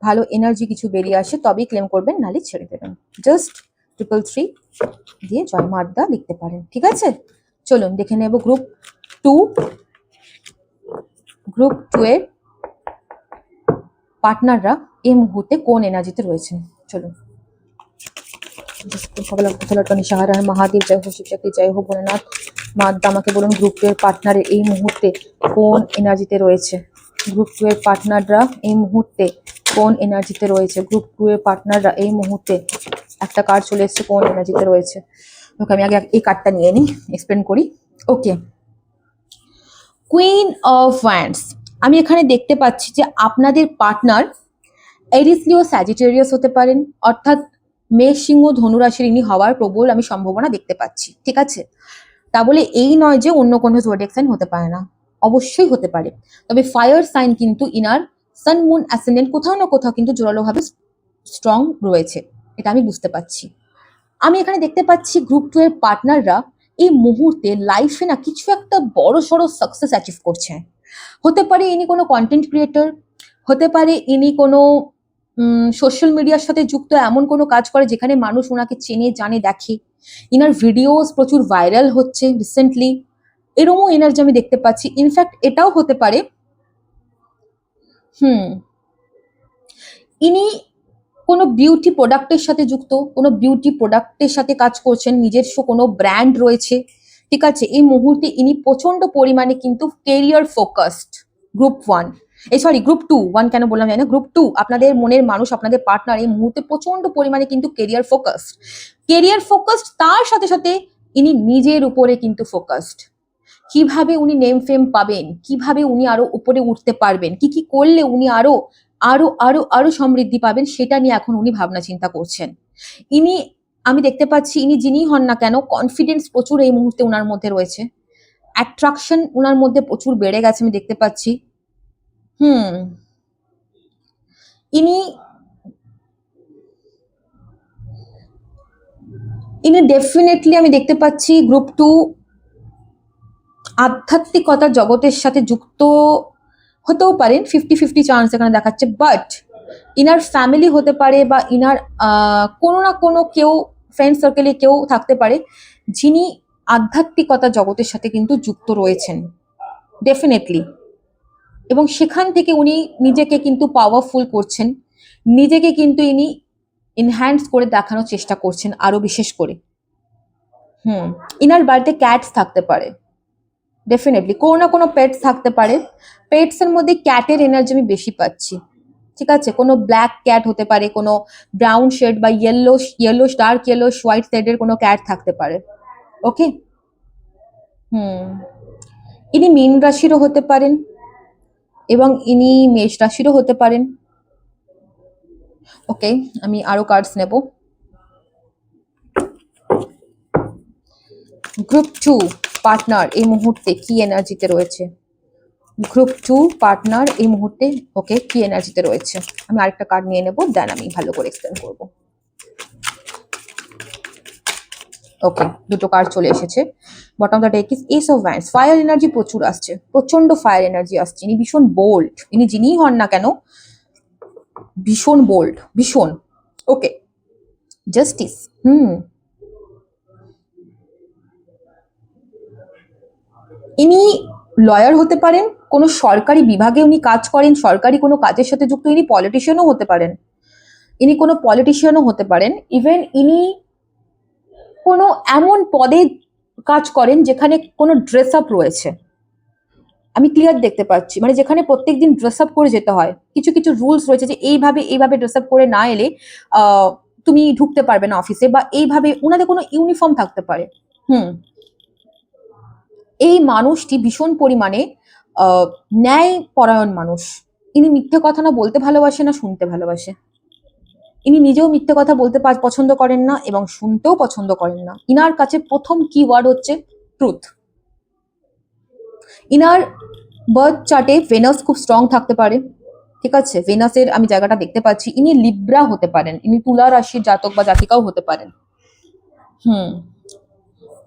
ভালো এনার্জি কিছু বেরিয়ে আসে তবেই ক্লেম করবেন, নালে ছেড়ে দেবেন। জাস্ট 333 দিয়ে জয় মা আদ্যা লিখতে পারেন, ঠিক আছে। চলুন দেখে নেব গ্রুপ 2 এর পার্টনাররা এই মুহূর্তে কোন এনার্জিতে রয়েছেন। চলুন মহাদেব জয় হোক, শিবশক্তি জয় হোক, ভোলেনাথ মা আদ্যা, আমাকে বলুন গ্রুপ 2 এর পার্টনার এই মুহূর্তে কোন এনার্জিতে রয়েছে। গ্রুপ 2 এর পার্টনাররা এই মুহূর্তে কোন এনার্জিতে রয়েছে। গ্রুপ 2 এর পার্টনাররা এই মুহূর্তে, একটা কার্ড চলে এসেছে, কোন এনার্জিতে রয়েছে। ওকে, আমি আগে এই কার্ডটা নিয়ে নিই, এক্সপ্লেন করি। ওকে, কুইন অফ ওয়ান্ডস। আমি এখানে দেখতে পাচ্ছি যে আপনাদের পার্টনার এরিস লিও স্যাজিটেরিয়াস হতে পারেন, অর্থাৎ মেষ সিংহ ধনুরাশির ইনি হওয়ার প্রবল আমি সম্ভাবনা দেখতে পাচ্ছি, ঠিক আছে। তা বলে এই নয় যে অন্য কোনো জোডিয়াক সাইন হতে পারে না, অবশ্যই হতে পারে, তবে ফায়ার সাইন কিন্তু ইনার সান মুন অ্যাসেন্ডেন্ট কোথাও না কোথাও কিন্তু জোরালোভাবে স্ট্রং রয়েছে, এটা আমি বুঝতে পারছি। আমি এখানে দেখতে পাচ্ছি গ্রুপ 2 এর পার্টনাররা এই মুহূর্তে লাইফে না কিছু একটা বড় সড়ো সাকসেস অ্যাচিভ করছে। হতে পারে ইনি কোনো কন্টেন্ট ক্রিয়েটর, হতে পারে ইনি কোনো সোশ্যাল মিডিয়ার সাথে যুক্ত এমন কোনো কাজ করে যেখানে মানুষ ওনাকে চেনে জানে দেখে, ইনার ভিডিওস প্রচুর ভাইরাল হচ্ছে রিসেন্টলি, এরকমও এনার্জি আমি দেখতে পাচ্ছি। ইনফ্যাক্ট এটাও হতে পারে ইনি কোনো বিউটি প্রোডাক্টের সাথে যুক্ত, কোনো বিউটি প্রোডাক্টের সাথে কাজ করছেন, নিজস্ব কোনো ব্র্যান্ড রয়েছে, ঠিক আছে। এই মুহূর্তে ইনি প্রচন্ড পরিমাণে কিন্তু কেরিয়ার ফোকাসড। গ্রুপ 2 1 কেন বললাম জানি না, গ্রুপ 2 আপনাদের মনের মানুষ, আপনাদের পার্টনার এই মুহূর্তে প্রচন্ড পরিমাণে কিন্তু কেরিয়ার ফোকাসড, তার সাথে সাথে ইনি নিজের উপরে কিন্তু ফোকাসড। কিভাবে উনি নেম ফেম পাবেন, কিভাবে উনি আরো উপরে উঠতে পারবেন, কি কি করলে উনি আরো আরো আরো আরো সমৃদ্ধি পাবেন, সেটা নিয়ে এখন উনি ভাবনা চিন্তা করছেন। ইনি, আমি দেখতে পাচ্ছি ইনি যিনি হন না কেন, কনফিডেন্স প্রচুর এই মুহূর্তে ওনার মধ্যে রয়েছে, অ্যাট্রাকশন ওনার মধ্যে প্রচুর বেড়ে গেছে আমি দেখতে পাচ্ছি। ইনি ডেফিনেটলি আমি দেখতে পাচ্ছি গ্রুপ 2 আধ্যাত্মিকতা জগতের সাথে যুক্ত হতেও পারেন, 50-50 চান্স এখানে দেখাচ্ছে। বাট ইনার ফ্যামিলি হতে পারে বা ইনার কোনো না কোনো কেউ ফ্রেন্ড সার্কেলে কেউ থাকতে পারে যিনি আধ্যাত্মিকতা জগতের সাথে কিন্তু যুক্ত রয়েছেন ডেফিনেটলি, এবং সেখান থেকে উনি নিজেকে কিন্তু পাওয়ারফুল করছেন, নিজেকে কিন্তু ইনি এনহ্যান্স করে দেখানোর চেষ্টা করছেন আরো বিশেষ করে। ইনার বাড়িতে ক্যাটস থাকতে পারে ডেফিনেটলি, কোনো না কোনো পেটস থাকতে পারে। পেটস এর মধ্যে ক্যাটের এনার্জি আমি বেশি পাচ্ছি, ঠিক আছে? কোনো ব্ল্যাক ক্যাট হতে পারে, কোনো ব্রাউন শেড বা ইয়েলো ডার্ক ইয়েলো হোয়াইট শেডের কোনো ক্যাট থাকতে পারে। ওকে, ইনি মীন রাশিরও হতে পারেন এবং ইনি মেষ রাশিরও হতে পারেন। ওকে, আমি আরো কার্ডস নেব। গ্রুপ 2 পার্টনার এই মুহূর্তে কি এনার্জিতে রয়েছে? গ্রুপ 2 পার্টনার এই মুহূর্তে ওকে কি এনার্জিতে রয়েছে? আমি আরেকটা কার্ড নিয়ে নেব, দেন আমি ভালো করে এক্সপ্লেন করব। ওকে, দুটো কার্ড চলে এসেছে। Bottom the day is S of wands. Fire energy প্রচুর আসছে, প্রচন্ড ফায়ার এনার্জি আসছে। ইনি ভীষণ বোল্ড, ইনি যিনিই হন না কেন ভীষণ বোল্ড, ভীষণ। ওকে, জাস্টিস। ইনি লয়ার হতে পারেন, কোনো সরকারি বিভাগে উনি কাজ করেন, সরকারি কোনো কাজের সাথে যুক্ত। ইনি পলিটিশিয়ানও হতে পারেন, ইনি কোনো পলিটিশিয়ানও হতে পারেন। ইভেন ইনি কোনো এমন পদে কাজ করেন যেখানে কোনো ড্রেস আপ রয়েছে, আমি ক্লিয়ার দেখতে পাচ্ছি, মানে যেখানে প্রত্যেকদিন ড্রেস আপ করে যেতে হয়। কিছু কিছু রুলস রয়েছে যে এইভাবে ড্রেস আপ করে না এলে তুমি ঢুকতে পারবে না অফিসে, বা এইভাবে ওনাদের কোনো ইউনিফর্ম থাকতে পারে। এই মানুষটি ভীষণ পরিমাণে ন্যায় পরায়ণ মানুষ। ইনি মিথ্যে কথা না বলতে ভালোবাসে না শুনতে ভালোবাসে। ইনি নিজেও মিথ্যে কথা বলতে পছন্দ করেন না এবং শুনতেও পছন্দ করেন না। ইনার কাছে প্রথম কিওয়ার্ড হচ্ছে ট্রুথ। ইনার বার্থ চার্টে ভেনাস খুব স্ট্রং থাকতে পারে, ঠিক আছে? ভেনাসের আমি জায়গাটা দেখতে পাচ্ছি। ইনি লিব্রা হতে পারেন, ইনি তুলা রাশির জাতক বা জাতিকাও হতে পারেন।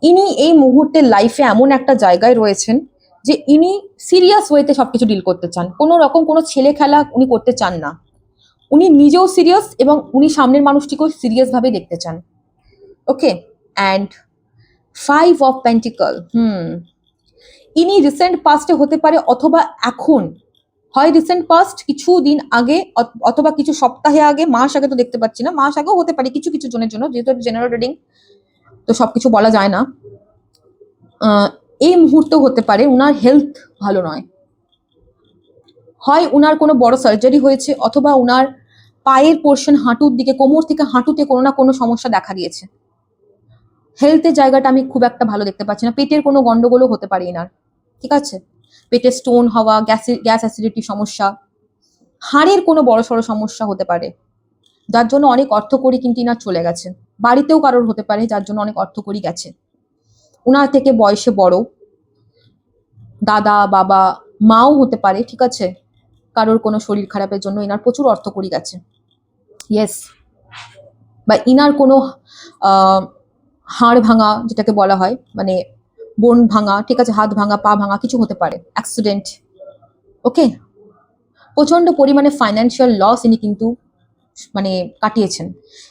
ইনি এই মুহূর্তে লাইফে এমন একটা জায়গায় রয়েছেন যে ইনি সিরিয়াস ওয়েতে সবকিছু ডিল করতে চান, কোনো রকম কোনো ছেলে খেলা উনি করতে চান না। উনি নিজেও সিরিয়াস এবং উনি সামনের মানুষটিকেও সিরিয়াস ভাবে দেখতে চান। ওকে, অ্যান্ড 5 অফ পেন্টিকল। ইনি রিসেন্ট পাস্টে হতে পারে অথবা এখন, হয় রিসেন্ট পাস্ট কিছু দিন আগে অথবা কিছু সপ্তাহে আগে, মাস আগে তো দেখতে পাচ্ছি না, মাস আগেও হতে পারে কিছু কিছু জনের জন্য, যেহেতু জেনারেল রিডিং তো সবকিছু বলা যায় না। এই মুহূর্তে হতে পারে উনার হেলথ ভালো নয়, হয় উনার কোনো বড় সার্জারি হয়েছে অথবা উনার পায়ের পোর্শন হাঁটুর দিকে, কোমর থেকে হাঁটুতে কোনো না কোনো সমস্যা দেখা দিয়েছে। হেলথের জায়গাটা আমি খুব একটা ভালো দেখতে পাচ্ছি না। পেটের কোনো গন্ডগোলও হতে পারে এনার, ঠিক আছে? পেটে স্টোন হওয়া, গ্যাস অ্যাসিডিটি সমস্যা, হাড়ের কোনো বড় সড়ো সমস্যা হতে পারে, যার জন্য অনেক অর্থকড়ি কিন্তু ইনার চলে গেছে। বাড়িতেও কারোর হতে পারে যার জন্য অনেক অর্থকড়ি গেছে। উনার থেকে বয়সে বড় দাদা বাবা মাও হতে পারে, ঠিক আছে? কারোর কোনো শরীর খারাপের জন্য ইনার প্রচুর অর্থকড়ি গেছে। ইয়েস, বা ইনার কোনো হাড় ভাঙা যেটাকে বলা হয়, মানে বোন ভাঙা, ঠিক আছে, হাত ভাঙা, পা ভাঙা কিছু হতে পারে, অ্যাক্সিডেন্ট। ওকে, প্রচন্ড পরিমাণে ফাইন্যান্সিয়াল লস ইনি কিন্তু মানে কাটিয়েছেন।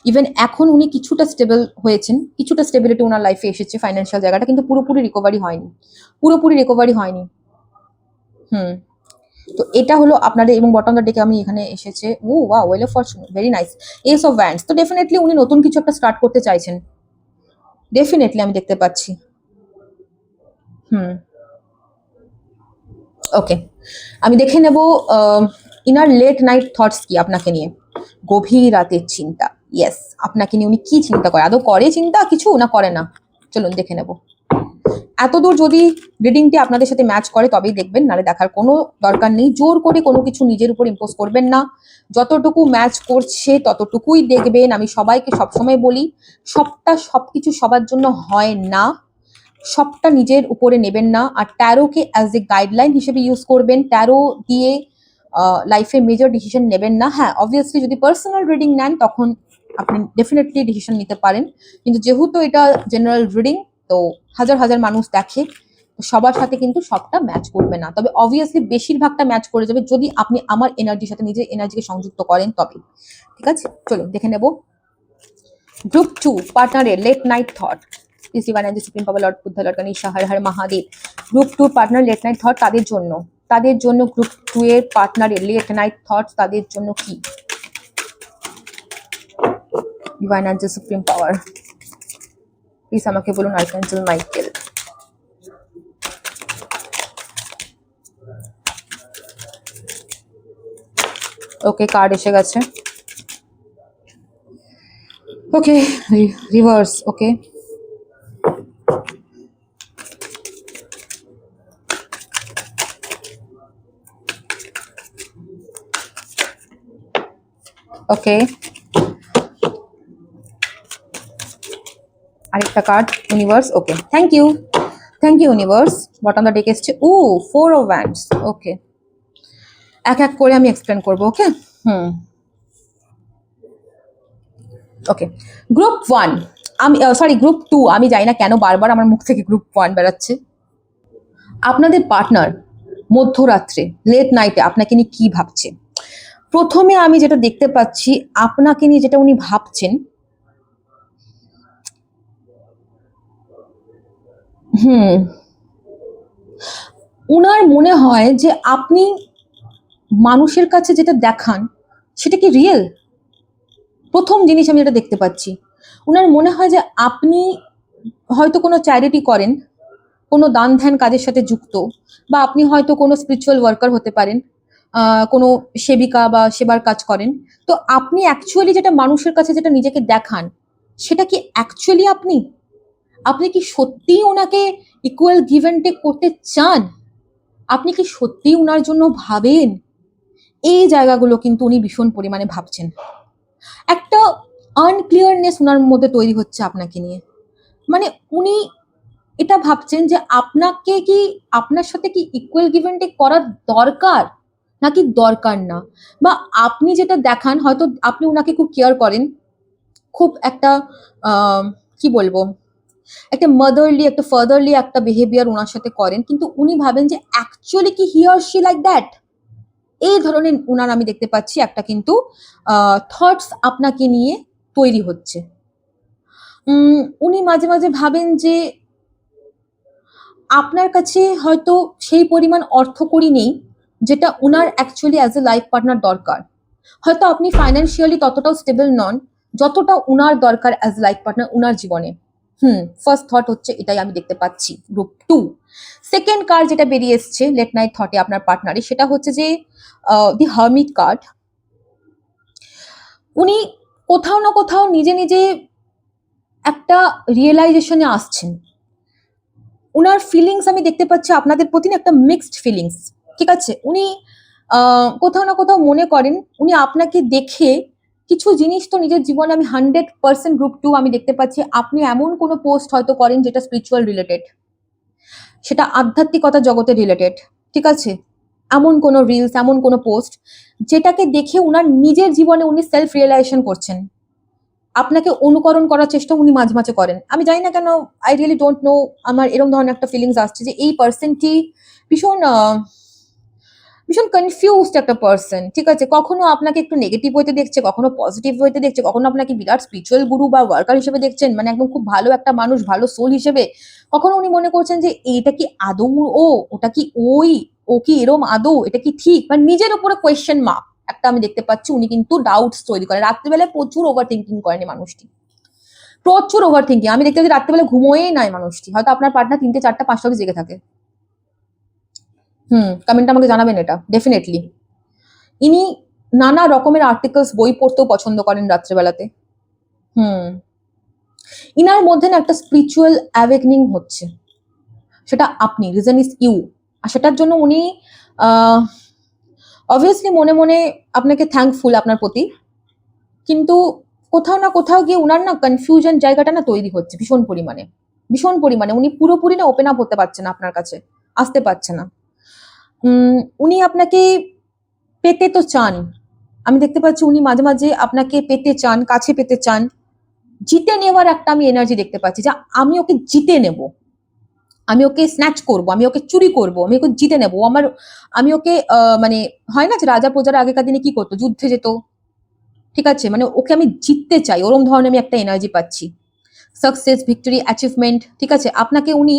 ইভেন এখন উনি কিছুটা স্টেবল হয়েছেন, কিছুটা স্টেবিলিটি ওনার লাইফে এসেছে ফাইন্যান্সিয়াল জায়গাটা, কিন্তু পুরোপুরি রিকভারি হয়নি। তো এটা হলো আপনাদের, এবং বটম দ্য ডেকে আমি এখানে এসেছে wow, well of Fortune, very nice, S of wands. তো ডেফিনেটলি উনি নতুন কিছু একটা স্টার্ট করতে চাইছেন, ডেফিনেটলি আমি দেখতে পাচ্ছি। ওকে, আমি দেখে নেব ইনার লেট নাইট থটস কি আপনাকে নিয়ে, গভীর রাতের চিন্তা। ইয়েস, আপনাকে নিয়ে উনি কি চিন্তা করে, আদৌ করে চিন্তা কিছু না করে না, চলুন দেখে নেব। এতদূর যদি রিডিংটি আপনাদের সাথে ম্যাচ করে তবেই দেখবেন, নাহলে দেখার কোনো দরকার নেই। জোর করে কোনো কিছু নিজের উপর ইম্পোজ করবেন না, যতটুকু ম্যাচ করছে ততটুকুই দেখবেন। আমি সবাইকে সবসময় বলি, সবকিছু সবার জন্য হয় না, সবটা নিজের উপরে নেবেন না। আর ট্যারোকে অ্যাজ এ গাইডলাইন হিসেবে ইউজ করবেন, ট্যারো দিয়ে লাইফে মেজর ডিসিশন নেবেন না। হ্যাঁ, অবভিয়াসলি যদি পার্সোনাল রিডিং নেন তখন আপনি ডেফিনেটলি ডিসিশন নিতে পারেন, কিন্তু যেহেতু এটা জেনারেল রিডিং তো হাজার হাজার মানুষ দেখে, তো সবার সাথে কিন্তু সবটা ম্যাচ করবে না, তবে অবভিয়াসলি বেশিরভাগটা ম্যাচ করে যাবে যদি আপনি আমার এনার্জির সাথে নিজের এনার্জিকে সংযুক্ত করেন তবে। ঠিক আছে, চলুন দেখে নেব। গ্রুপ 2 পার্টনারের late night thought. Is divine energy, supreme power, lord Buddha, lord Ganesh, Har Har Mahadev. Group 2 partner late night thought তাদের জন্য গ্রুপ 2 এর পার্টনারের লেট নাইট থট তাদের জন্য কি? Divine energy, supreme power, please আমাকে বলুন আর্কানজেল মাইকেল। ওকে, কার্ড এসে গেছে। ওকে, রিভার্স। ওকে, ওকে, আরেকটা card universe. Okay, thank you universe. Bottom the deck এসছে 4 অফ ওয়ান্ডস। ওকে, এক এক করে আমি এক্সপ্লেন করবো। ওকে, ওকে, গ্রুপ 1, আমি সরি গ্রুপ 2, আমি জানি না কেন বারবার আমার মুখ থেকে গ্রুপ 1 বেরাচ্ছে। আপনাদের পার্টনার মধ্যরাত্রে লেট নাইটে আপনাকে নিয়ে কি ভাবছে? প্রথমে আমি যেটা দেখতে পাচ্ছি, আপনাকে নিয়ে যেটা উনি ভাবছেন, উনার মনে হয় যে আপনি মানুষের কাছে যেটা দেখান সেটা কি রিয়েল। প্রথম জিনিস আমি যেটা দেখতে পাচ্ছি, উনার মনে হয় যে আপনি হয়তো কোনো চ্যারিটি করেন, কোনো দান ধ্যান কাজের সাথে যুক্ত, বা আপনি হয়তো কোনো স্পিরিচুয়াল ওয়ার্কার হতে পারেন, কোনো সেবিকা বা সেবার কাজ করেন। তো আপনি অ্যাকচুয়ালি যেটা মানুষের কাছে যেটা নিজেকে দেখান সেটা কি অ্যাকচুয়ালি আপনি? আপনি কি সত্যিই ওনাকে ইকুয়াল গিভ অ্যান্ড টেক করতে চান? আপনি কি সত্যিই ওনার জন্য ভাবেন? এই জায়গাগুলো কিন্তু উনি ভীষণ পরিমাণে ভাবছেন। একটা আনক্লিয়ারনেস ওনার মধ্যে তৈরি হচ্ছে আপনাকে নিয়ে। মানে উনি এটা ভাবছেন যে আপনাকে কি, আপনার সাথে কি ইকুয়াল গিভ অ্যান্ড টেক করার দরকার নাকি দরকার না, বা আপনি যেটা দেখান হয়তো আপনি ওনাকে খুব কেয়ার করেন, খুব একটা কি বলবো, একটা মাদারলি, একটা ফাদারলি একটা বিহেভিয়ার ওনার সাথে করেন, কিন্তু উনি ভাবেন যে অ্যাকচুয়ালি কি he or she like that. এই ধরনের উনার আমি দেখতে পাচ্ছি একটা কিন্তু থটস আপনাকে নিয়ে তৈরি হচ্ছে। উনি মাঝে মাঝে ভাবেন যে আপনার কাছে হয়তো সেই পরিমাণ অর্থকড়ি নেই যেটা উনার actually as a life partner দরকার। হয়তো আপনি ফাইন্যান্সিয়ালি ততটাও স্টেবল নন যতটা উনার দরকার অ্যাজ লাইফ পার্টনার উনার জীবনে। ফার্স্ট থট হচ্ছে এটাই আমি দেখতে পাচ্ছি গ্রুপ 2। সেকেন্ড কার্ড যেটা বেরিয়ে এসছে লেট নাইট থটে আপনার পার্টনারে, সেটা হচ্ছে যে দি হার্মিট কার্ড। উনি কোথাও না কোথাও নিজে নিজে একটা রিয়েলাইজেশনে আসছেন। উনার ফিলিংস আমি দেখতে পাচ্ছি আপনাদের প্রতি একটা মিক্সড ফিলিংস। ঠিক আছে, উনি কোথাও না কোথাও মনে করেন, উনি আপনাকে দেখে কিছু জিনিস তো নিজের জীবনে আমি 100% গ্রুপ 2 আমি দেখতে পাচ্ছি আপনি এমন কোনো পোস্ট হয়তো করেন যেটা স্পিরিচুয়াল রিলেটেড, সেটা আধ্যাত্মিকতা জগতে রিলেটেড। ঠিক আছে, এমন কোনো রিলস, এমন কোনো পোস্ট যেটাকে দেখে উনার নিজের জীবনে উনি সেলফ রিয়েলাইজেশন করছেন, আপনাকে অনুকরণ করার চেষ্টা উনি মাঝে মাঝে করেন। আমি জানি না কেন, আই রিয়েলি ডোন্ট নো, আমার এরকম ধরনের একটা ফিলিংস আসছে যে এই পার্সনটি ভীষণ ভীষণ কনফিউজড একটা পার্সন। ঠিক আছে, কখনো আপনাকে একটু নেগেটিভ হইতে দেখছে, কখনো পজিটিভ হইতে দেখছে, কখনো আপনাকে বিরাট স্পিরিচুয়াল গুরু বা ওয়ার্কার হিসেবে দেখছেন, মানে একদম খুব ভালো একটা মানুষ, ভালো সোল হিসেবে। কখনো উনি মনে করছেন যে এইটা কি আদৌ ও, ওটা কি ওই, ও কি এরম আদৌ, এটা কি ঠিক, মানে নিজের উপরে কোয়েশ্চেন মার্ক একটা আমি দেখতে পাচ্ছি। উনি কিন্তু ডাউটস তৈরি করে, রাত্রিবেলায় প্রচুর ওভার থিঙ্কিং করেন মানুষটি, প্রচুর ওভার থিঙ্কিং। আমি দেখতে পাচ্ছি রাত্রিবেলা ঘুমোয়েই নাই মানুষটি, হয়তো আপনার পার্টনার 3টে 4টা 5টা অবধি জেগে থাকে। কমেন্ট আমাকে জানাবেন এটা ডেফিনেটলি। ইনি নানা রকমের আর্টিকেলস, বই পড়তেও পছন্দ করেন রাত্রেবেলাতে। ইনার মধ্যে না একটা স্পিরিচুয়াল অ্যাওয়েকনিং হচ্ছে, সেটা আপনি, রিজন ইজ ইউ। আর সেটার জন্য উনি অবভিয়াসলি মনে মনে আপনাকে থ্যাঙ্কফুল আপনার প্রতি, কিন্তু কোথাও না কোথাও গিয়ে উনার না কনফিউশন জায়গাটা না তৈরি হচ্ছে ভীষণ পরিমাণে, ভীষণ পরিমাণে। উনি পুরোপুরি না ওপেন আপ হতে পারছে না, আপনার কাছে আসতে পারছে না। উনি আপনাকে পেতে তো চান, আমি দেখতে পাচ্ছি উনি মাঝে মাঝে আপনাকে পেতে চান, কাছে পেতে চান, জিতে নেওয়ার একটা আমি এনার্জি দেখতে পাচ্ছি যে আমি ওকে জিতে নেব, আমি ওকে স্ন্যাচ করব, আমি ওকে চুরি করব, আমি ওকে জিতে নেব, আমি ওকে মানে হয় না যে রাজা প্রজারা আগেকার দিনে কি করতো, যুদ্ধে যেত, ঠিক আছে, মানে ওকে আমি জিততে চাই, ওরম ধরনের আমি একটা এনার্জি পাচ্ছি। সাকসেস, ভিক্টরি, অ্যাচিভমেন্ট, ঠিক আছে, আপনাকে উনি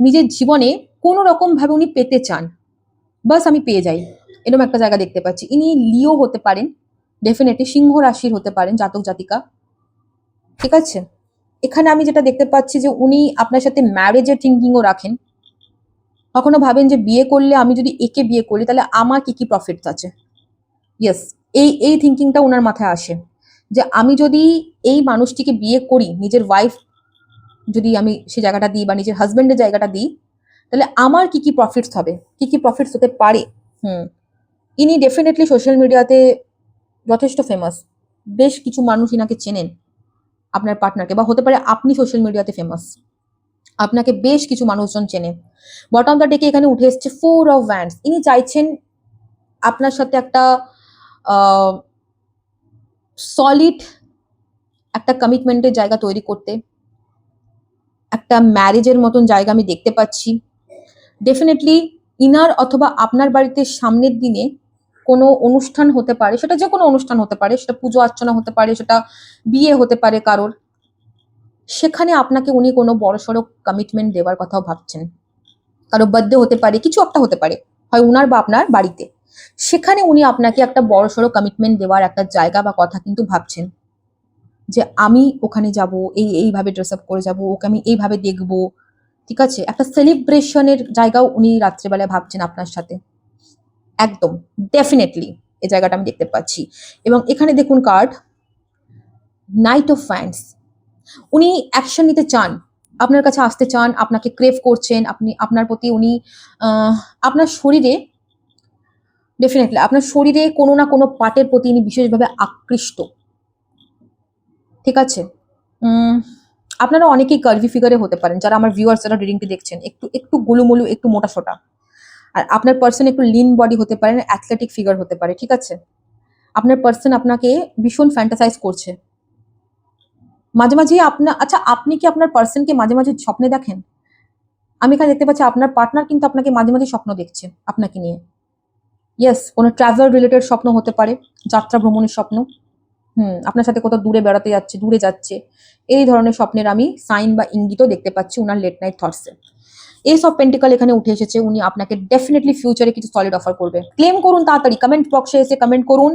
নিজের জীবনে কোনো রকম ভাবে উনি পেতে চান, বাস আমি পেয়ে যাই, এরকম একটা জায়গা দেখতে পাচ্ছি। ইনি লিও হতে পারেন, ডেফিনেটলি সিংহ রাশির হতে পারেন জাতক জাতিকা, ঠিক আছে। এখানে আমি যেটা দেখতে পাচ্ছি যে উনি আপনার সাথে ম্যারেজের থিঙ্কিংও রাখেন। কখনো ভাবেন যে বিয়ে করলে, আমি যদি একে বিয়ে করি তাহলে আমার কি কি প্রফিটস আছে। ইয়েস, এই থিঙ্কিংটা ওনার মাথায় আসে যে আমি যদি এই মানুষটিকে বিয়ে করি, নিজের ওয়াইফ যদি আমি সেই জায়গাটা দিই বা নিজের হাজবেন্ডের জায়গাটা দিই, তাহলে আমার কি কি প্রফিটস হবে, কি কি প্রফিটস হতে পারে। ইনি ডেফিনেটলি সোশ্যাল মিডিয়াতে যথেষ্ট ফেমাস, বেশ কিছু মানুষ ইনাকে চেনেন, আপনার পার্টনারকে, বা হতে পারে আপনি সোশ্যাল মিডিয়াতে ফেমাস, আপনাকে বেশ কিছু মানুষজন চেনে। বটম দ্য ডেকে এখানে উঠে এসছে 4 অফ ওয়ান্ডস। ইনি চাইছেন আপনার সাথে একটা সলিড একটা কমিটমেন্টের জায়গা তৈরি করতে, একটা ম্যারেজের মতন জায়গা আমি দেখতে পাচ্ছি। ডেফিনেটলি ইনার অথবা আপনার বাড়িতে সামনের দিনে কোনো অনুষ্ঠান হতে পারে, সেটা যে কোনো অনুষ্ঠান হতে পারে, সেটা পুজো অর্চনা হতে পারে, সেটা বিয়ে হতে পারে কারোর, সেখানে আপনাকে উনি কোনো বড়সড় কমিটমেন্ট দেওয়ার কথাও ভাবছেন। কারো বার্থডে হতে পারে, কিছু একটা হতে পারে, হয় উনার বা আপনার বাড়িতে, সেখানে উনি আপনাকে একটা বড়সড় কমিটমেন্ট দেওয়ার একটা জায়গা বা কথা কিন্তু ভাবছেন, যে আমি ওখানে যাব, এইভাবে ড্রেস আপ করে যাব, ওকে আমি এইভাবে দেখবো, ঠিক আছে, একটা সেলিব্রেশনের জায়গাও উনি রাত্রেবেলায় ভাবছেন আপনার সাথে। একদম ডেফিনেটলি এই জায়গাটা আমি দেখতে পাচ্ছি। এবং এখানে দেখুন কার্ড নাইট অফ ফ্যান্স। উনি অ্যাকশন নিতে চান, আপনার কাছে আসতে চান, আপনাকে ক্রেভ করছেন, আপনি আপনার প্রতি উনি আপনার শরীরে, ডেফিনেটলি আপনার শরীরে কোনো না কোনো পার্টের প্রতি উনি বিশেষভাবে আকৃষ্ট, ঠিক আছে। আপনারা অনেকেই কার্ভি ফিগারে হতে পারেন, যারা আমার ভিউয়ার্স যারা রিডিংটি দেখছেন, একটু একটু গোলুমলু, একটু মোটা সোটা, আর আপনার পার্সন একটু লিন বডি হতে পারেন, অ্যাথলেটিক ফিগার হতে পারে, ঠিক আছে। আপনার পার্সন আপনাকে ভীষণ ফ্যান্টাসাইজ করছে মাঝে মাঝে। আচ্ছা, আপনি কি আপনার পার্সনকে মাঝে মাঝে স্বপ্নে দেখেন? আমি এখানে দেখতে পাচ্ছি আপনার পার্টনার কিন্তু আপনাকে মাঝে মাঝে স্বপ্ন দেখছে আপনাকে নিয়ে। ইয়েস, কোনো ট্রাভেল রিলেটেড স্বপ্ন হতে পারে, যাত্রা ভ্রমণের স্বপ্ন, আপনার সাথে কোথাও দূরে বেড়াতে যাচ্ছে, দূরে যাচ্ছে, এই ধরনের স্বপ্নের আমি সাইন বা ইঙ্গিতও দেখতে পাচ্ছি উনার লেট নাইট থটসে। এস অফ পেন্টিকল এখানে উঠে এসেছে, উনি আপনাকে ডেফিনেটলি ফিউচারে কিছু সলিড অফার করবে। ক্লেম করুন তাড়াতাড়ি, কমেন্ট বক্সে এসে কমেন্ট করুন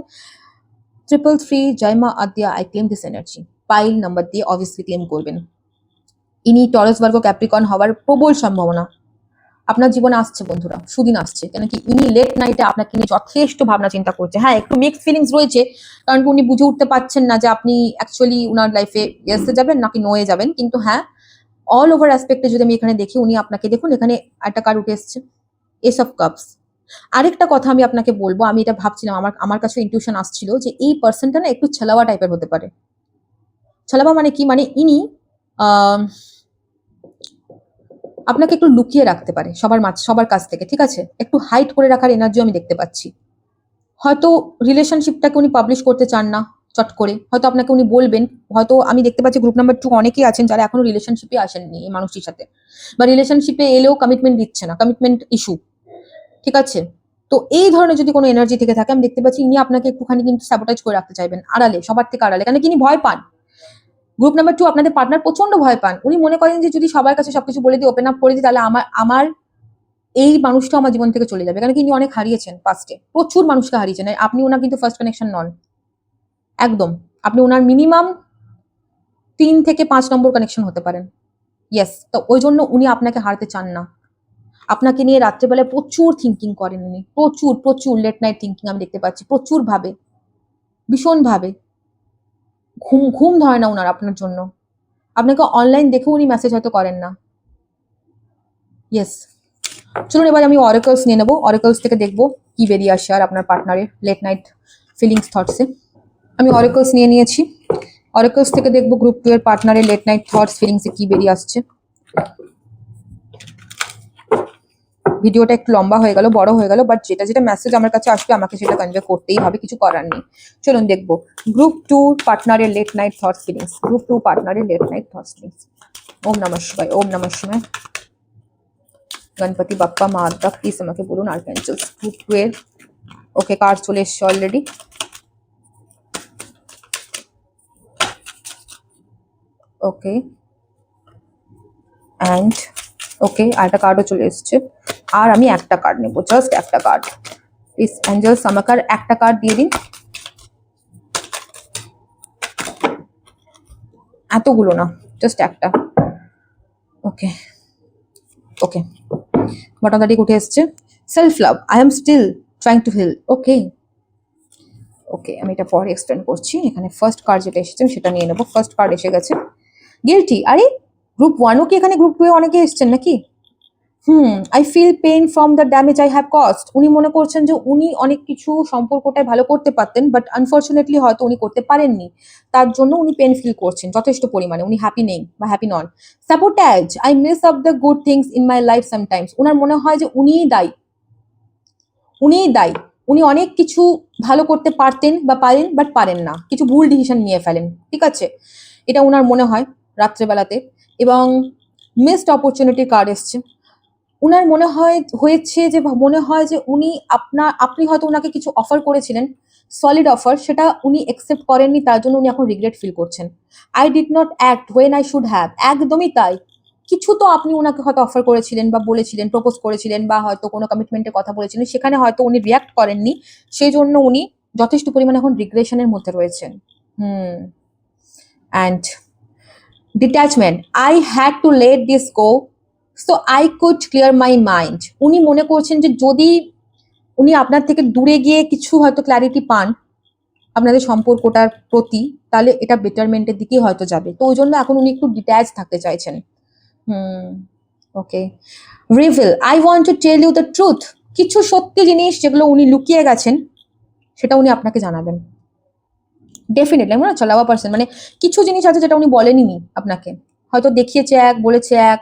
333 জয়মা Adya, I claim this energy, pile number দিয়ে অবভিয়াসলি ক্লেম করবেন। ইনি টরাস ভার্গো ক্যাপ্রিকর্ন হওয়ার প্রবল সম্ভাবনা আপনার জীবনে আসছে বন্ধুরা, সুদিন আসছে, কেন কি ইনি লেট নাইটে আপনাকে নিয়ে যথেষ্ট ভাবনা চিন্তা করছে। হ্যাঁ, একটু মিক্সড ফিলিংস রয়েছে, কারণ কি উনি বুঝে উঠতে পারছেন না যে আপনি অ্যাকচুয়ালি উনার লাইফে ইয়েসে যাবেন নাকি নোয়ে যাবেন। কিন্তু হ্যাঁ, অল ওভার অ্যাসপেক্টে যদি আমি এখানে দেখি, উনি আপনাকে, দেখুন এখানে একটা কার্ড উঠে এসছে, এস অফ কাপস। আরেকটা কথা আমি আপনাকে বলবো, আমি এটা ভাবছিলাম, আমার কাছে ইনটিউশন আসছিল যে এই পার্সনটা না একটু ছলাওয়া টাইপের হতে পারে। ছলাওয়া মানে কি, মানে ইনি আপনাকে একটু লুকিয়ে রাখতে পারে সবার কাছ থেকে, ঠিক আছে, একটু হাইড করে রাখার এনার্জি আমি দেখতে পাচ্ছি। হয়তো রিলেশনশিপটাকে উনি পাবলিশ করতে চান না চট করে, হয়তো আপনাকে উনি বলবেন, হয়তো আমি দেখতে পাচ্ছি গ্রুপ নাম্বার 2 অনেকেই আছেন যারা এখনো রিলেশনশিপে আসেননি এই মানুষটির সাথে, বা রিলেশনশিপে এলেও কমিটমেন্ট দিচ্ছে না, কমিটমেন্ট ইস্যু, ঠিক আছে। তো এই ধরনের যদি কোনো এনার্জি থেকে থাকে, আমি দেখতে পাচ্ছি ইনি আপনাকে একটুখানি কিন্তু স্যাবোটাইজ করে রাখতে চাইবেন, আড়ালে, সবার থেকে আড়ালে, কারণ তিনি ভয় পান। গ্রুপ নাম্বার 2 আপনাদের পার্টনার প্রচন্ড ভয় পান, উনি মনে করেন যে যদি সবার কাছে সবকিছু বলে দিই, ওপেন আপ করে দিই, তাহলে আমার এই মানুষটা আমার জীবন থেকে চলে যাবে, কারণ কি ইনি অনেক হারিয়েছেন পাস্টে, প্রচুর মানুষকে হারিয়েছেন। আপনি ওনার কিন্তু ফার্স্ট কানেকশন নন, একদম, আপনি ওনার মিনিমাম 3 থেকে 5 নম্বর কানেকশন হতে পারেন। ইয়েস, তো ওই জন্য উনি আপনাকে হারাতে চান না। আপনাকে নিয়ে রাত্রেবেলায় প্রচুর থিঙ্কিং করেন উনি, প্রচুর প্রচুর লেট নাইট থিঙ্কিং আমি দেখতে পাচ্ছি, প্রচুর ভাবে, ভীষণ ভাবে, ঘুম ধরে না ওনার আপনার জন্য। আপনাকে অনলাইন দেখেও উনি মেসেজ হয়তো করেন না। ইয়েস, চলুন এবার আমি অরাকলস নিয়ে নেবো, অরাকলস থেকে দেখবো কি বেরিয়ে আসে আর আপনার পার্টনারের লেট নাইট ফিলিংস থটসে। আমি অরাকলস নিয়ে নিয়েছি, অরাকলস থেকে দেখবো গ্রুপ 2 এর পার্টনারের লেট নাইট থটস ফিলিংসে কি বেরিয়ে আসছে। ভিডিওটা একটু লম্বা হয়ে গেল, বড় হয়ে গেল, বাট যেটা যেটা মেসেজ আমার কাছে আসবে আমাকে সেটা কনভে করতেই হবে, কিছু করার নেই। চলুন দেখবো গ্রুপ 2 পার্টনারের late night thoughts feelings, group 2 পার্টনারের লেট নাইট থটস ফিলিংস। ওম নমঃ শিবায়, ওম নমঃ শিবায়। গণপতি বাপ্পা মাতা প্লিজ আমাকে বলুন আর্কাঞ্জেলস গ্রুপ 2 এর। ওকে, কার্ড চলে এসছে অলরেডি। ওকে অ্যান্ড ওকে, আরেকটা কার্ডও চলে এসছে। আর আমি একটা কার্ড নেবো, জাস্ট একটা কার্ড প্লিজ অ্যাঞ্জেলস, আমাকে আর একটা কার্ড দিয়ে দিন। এতগুলো না, জাস্ট একটা। ওকে ওকে, বটম দাঁড়িয়ে উঠে এসছে। Self love, I am still trying to heal. Okay okay, আমি এটা পরে এক্সপ্লেন করছি। এখানে ফার্স্ট কার্ড যেটা এসেছে সেটা নিয়ে নেবো। ফার্স্ট কার্ড এসে গেছে গিলটি। আরে গ্রুপ 1ও কি এখানে গ্রুপ 2 এ অনেকে এসেছেন নাকি? I feel pain from the damage I have caused. উনি মনে করছেন যে উনি অনেক কিছু সম্পর্কটায় ভালো করতে পারতেন, বাট আনফর্চুনেটলি হয়তো উনি করতে পারেননি। তার জন্য উনি পেন ফিল করছেন যথেষ্ট পরিমাণে, উনি হ্যাপি নেই বা হ্যাপি নন। Sabotage, I mess up the good things in my life sometimes. ওনার মনে হয় যে উনিই দায়ী, উনিই দায়ী। উনি অনেক কিছু ভালো করতে পারতেন বা পারেন, বাট পারেন না, কিছু ভুল ডিসিশন নিয়ে ফেলেন, ঠিক আছে? এটা ওনার মনে হয় রাত্রেবেলাতে। এবং মিসড অপরচুনিটির কার্ড এসছে। উনার মনে হয় হয়েছে যে মনে হয় যে উনি আপনি হয়তো ওনাকে কিছু অফার করেছিলেন, সলিড অফার, সেটা উনি একসেপ্ট করেননি, তার জন্য উনি এখন রিগ্রেট ফিল করছেন। I did not act when I should have. একদমই তাই। কিছু তো আপনি ওনাকে হয়তো অফার করেছিলেন বা বলেছিলেন, প্রপোজ করেছিলেন বা হয়তো কোনো কমিটমেন্টের কথা বলেছিলেন, সেখানে হয়তো উনি রিয়াক্ট করেননি, সেই জন্য উনি যথেষ্ট পরিমাণে এখন রিগ্রেশনের মধ্যে রয়েছেন। And detachment, I had to let this go so I could clear my mind. উনি মনে করছেন যে যদি উনি আপনার থেকে দূরে গিয়ে কিছু হয়তো ক্ল্যারিটি পান আপনাদের সম্পর্কটার প্রতি, তাহলে এটা বেটারমেন্টের দিকেই হয়তো যাবে। তো ওই জন্য এখন উনি একটু ডিট্যাচ থাকতে চাইছেন। Okay, reveal, I want to tell you the truth. কিছু সত্যি জিনিস যেগুলো উনি লুকিয়ে গেছেন সেটা উনি আপনাকে জানাবেন। ডেফিনেটলি আমি না চালাওয়া পারসন, মানে কিছু জিনিস আছে যেটা উনি বলেনি আপনাকে, হয়তো দেখিয়েছে এক, বলেছে এক,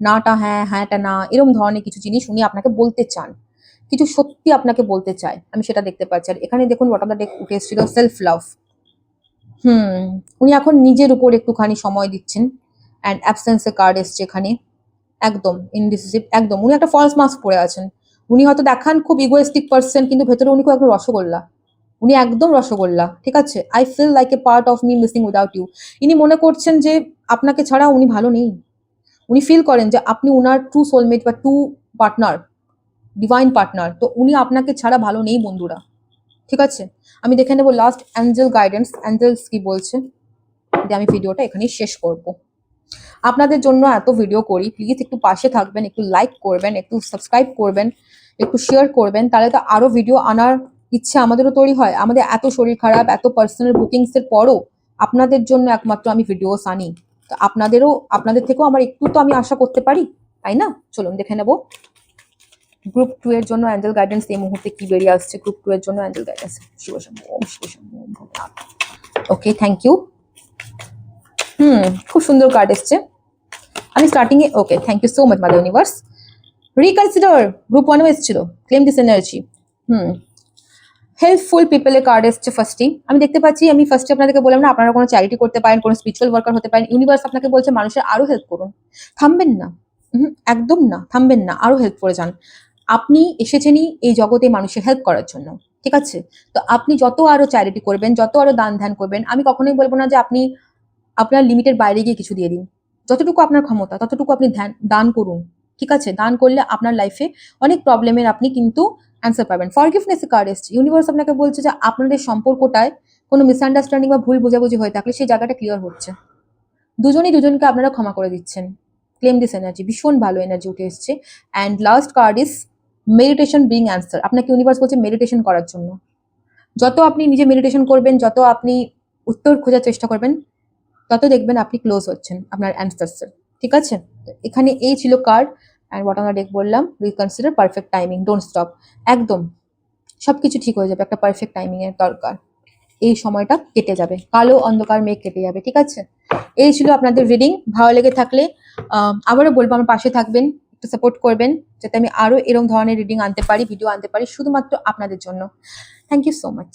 নাটা হ্যাঁ, হ্যাঁটা না, এরকম ধরনের কিছু জিনিস উনি আপনাকে বলতে চান, কিছু সত্যি আপনাকে বলতে চায়, আমি সেটা দেখতে পাচ্ছি। আর এখানে দেখুন বটম দ্য ডেক উঠে এসেছিল সেলফ লাভ। উনি এখন নিজের উপর একটুখানি সময় দিচ্ছেন। অ্যান্ড অ্যাবসেন্সের কার্ড এসছে এখানে, একদম ইনডিসিসিভ, একদম উনি একটা ফলস মাস্ক পরে আছেন। উনি হয়তো দেখান খুব ইগোয়েস্টিক পার্সন, কিন্তু ভেতরে উনি খুব একদম রসগোল্লা, উনি একদম রসগোল্লা, ঠিক আছে? I feel like a part of me missing without you. ইনি মনে করছেন যে আপনাকে ছাড়া উনি ভালো নেই। উনি ফিল করেন যে আপনি উনার ট্রু সোলমেট বা ট্রু পার্টনার, ডিভাইন পার্টনার। তো উনি আপনাকে ছাড়া ভালো নেই বন্ধুরা, ঠিক আছে? আমি দেখে নেবো লাস্ট অ্যাঞ্জেল গাইডেন্স, অ্যাঞ্জেলস কি বলছে, যে আমি ভিডিওটা এখানেই শেষ করব। আপনাদের জন্য এত ভিডিও করি, প্লিজ একটু পাশে থাকবেন, একটু লাইক করবেন, একটু সাবস্ক্রাইব করবেন, একটু শেয়ার করবেন, তাহলে তো আরো ভিডিও আনার ইচ্ছে আমাদেরও তৈরি হয়। আমাদের এত শরীর খারাপ, এত পার্সোনাল বুকিংস এর পরও আপনাদের জন্য একমাত্র আমি ভিডিওস আনি। তো আপনাদের থেকেও আমার একটু তো আমি আশা করতে পারি, তাই না? চলুন দেখে নেব গ্রুপ 2 এর জন্য অ্যাঞ্জেল গাইডেন্স এই মুহূর্তে কি বেরিয়ে আসছে। গ্রুপ 2 এর জন্য angel guidance, okay, thank you. খুব সুন্দর কার্ড এসছে। আমি স্টার্টিং এ okay, thank you so much mother universe. Reconsider, group 1 এসেছিল, ক্লেম দিস এনার্জি। হেল্পফুল পিপলের কার্ড এসছে ফার্স্টেই। আমি দেখতে পাচ্ছি, আমি ফার্স্টে আপনাদেরকে বললাম না, আপনারা কোনো চ্যারিটি করতে পারেন, কোনো স্পিরিচুয়াল ওয়ার্কার হতে পারেন। ইউনিভার্স আপনাকে বলছে মানুষের আরো হেল্প করুন, থামবেন না, একদম না, থামবেন না, আরো হেল্প করে যান। আপনি এসেছেনই এই জগতে মানুষের হেল্প করার জন্য, ঠিক আছে? তো আপনি যত আরো চ্যারিটি করবেন, যত আরো দান ধ্যান করবেন, আমি কখনোই বলবো না যে আপনি আপনার লিমিটের বাইরে গিয়ে কিছু দিয়ে দিন। যতটুকু আপনার ক্ষমতা ততটুকু আপনি দান করুন, ঠিক আছে? দান করলে আপনার লাইফে অনেক প্রবলেমের আপনি কিন্তু অ্যান্সার পাবেন। ফরগিভনেস কার্ড এসছে। ইউনিভার্স আপনাকে বলছে যে আপনাদের সম্পর্কটায় কোনো মিসআন্ডারস্ট্যান্ডিং বা ভুল বোঝাবুঝি হয়ে থাকলে সেই জায়গাটা ক্লিয়ার হচ্ছে, দুজনই দুজনকে আপনারা ক্ষমা করে দিচ্ছেন। ক্লেম দিস এনার্জি, ভীষণ ভালো এনার্জি উঠে এসছে। And last card is meditation being answer. আপনাকে ইউনিভার্স বলছে মেডিটেশন করার জন্য। যত আপনি নিজে মেডিটেশন করবেন, যত আপনি উত্তর খোঁজার চেষ্টা করবেন, তত দেখবেন আপনি ক্লোজ হচ্ছেন আপনার অ্যানসার্সের, ঠিক আছে? এখানে এই ছিল কার্ড। অ্যান্ড হোয়াট আমরা ডেক বললাম, reconsider perfect timing, don't stop. একদম সবকিছু ঠিক হয়ে যাবে, একটা পারফেক্ট টাইমিং এর দরকার। এই সময়টা কেটে যাবে, কালো অন্ধকার মেঘ কেটে যাবে, ঠিক আছে? এই ছিল আপনাদের রিডিং। ভালো লেগে থাকলে আবারও বলবো আমার পাশে থাকবেন, একটু সাপোর্ট করবেন, যাতে আমি আরো এরকম ধরনের রিডিং আনতে পারি, ভিডিও আনতে পারি শুধুমাত্র আপনাদের জন্য। Thank you so much.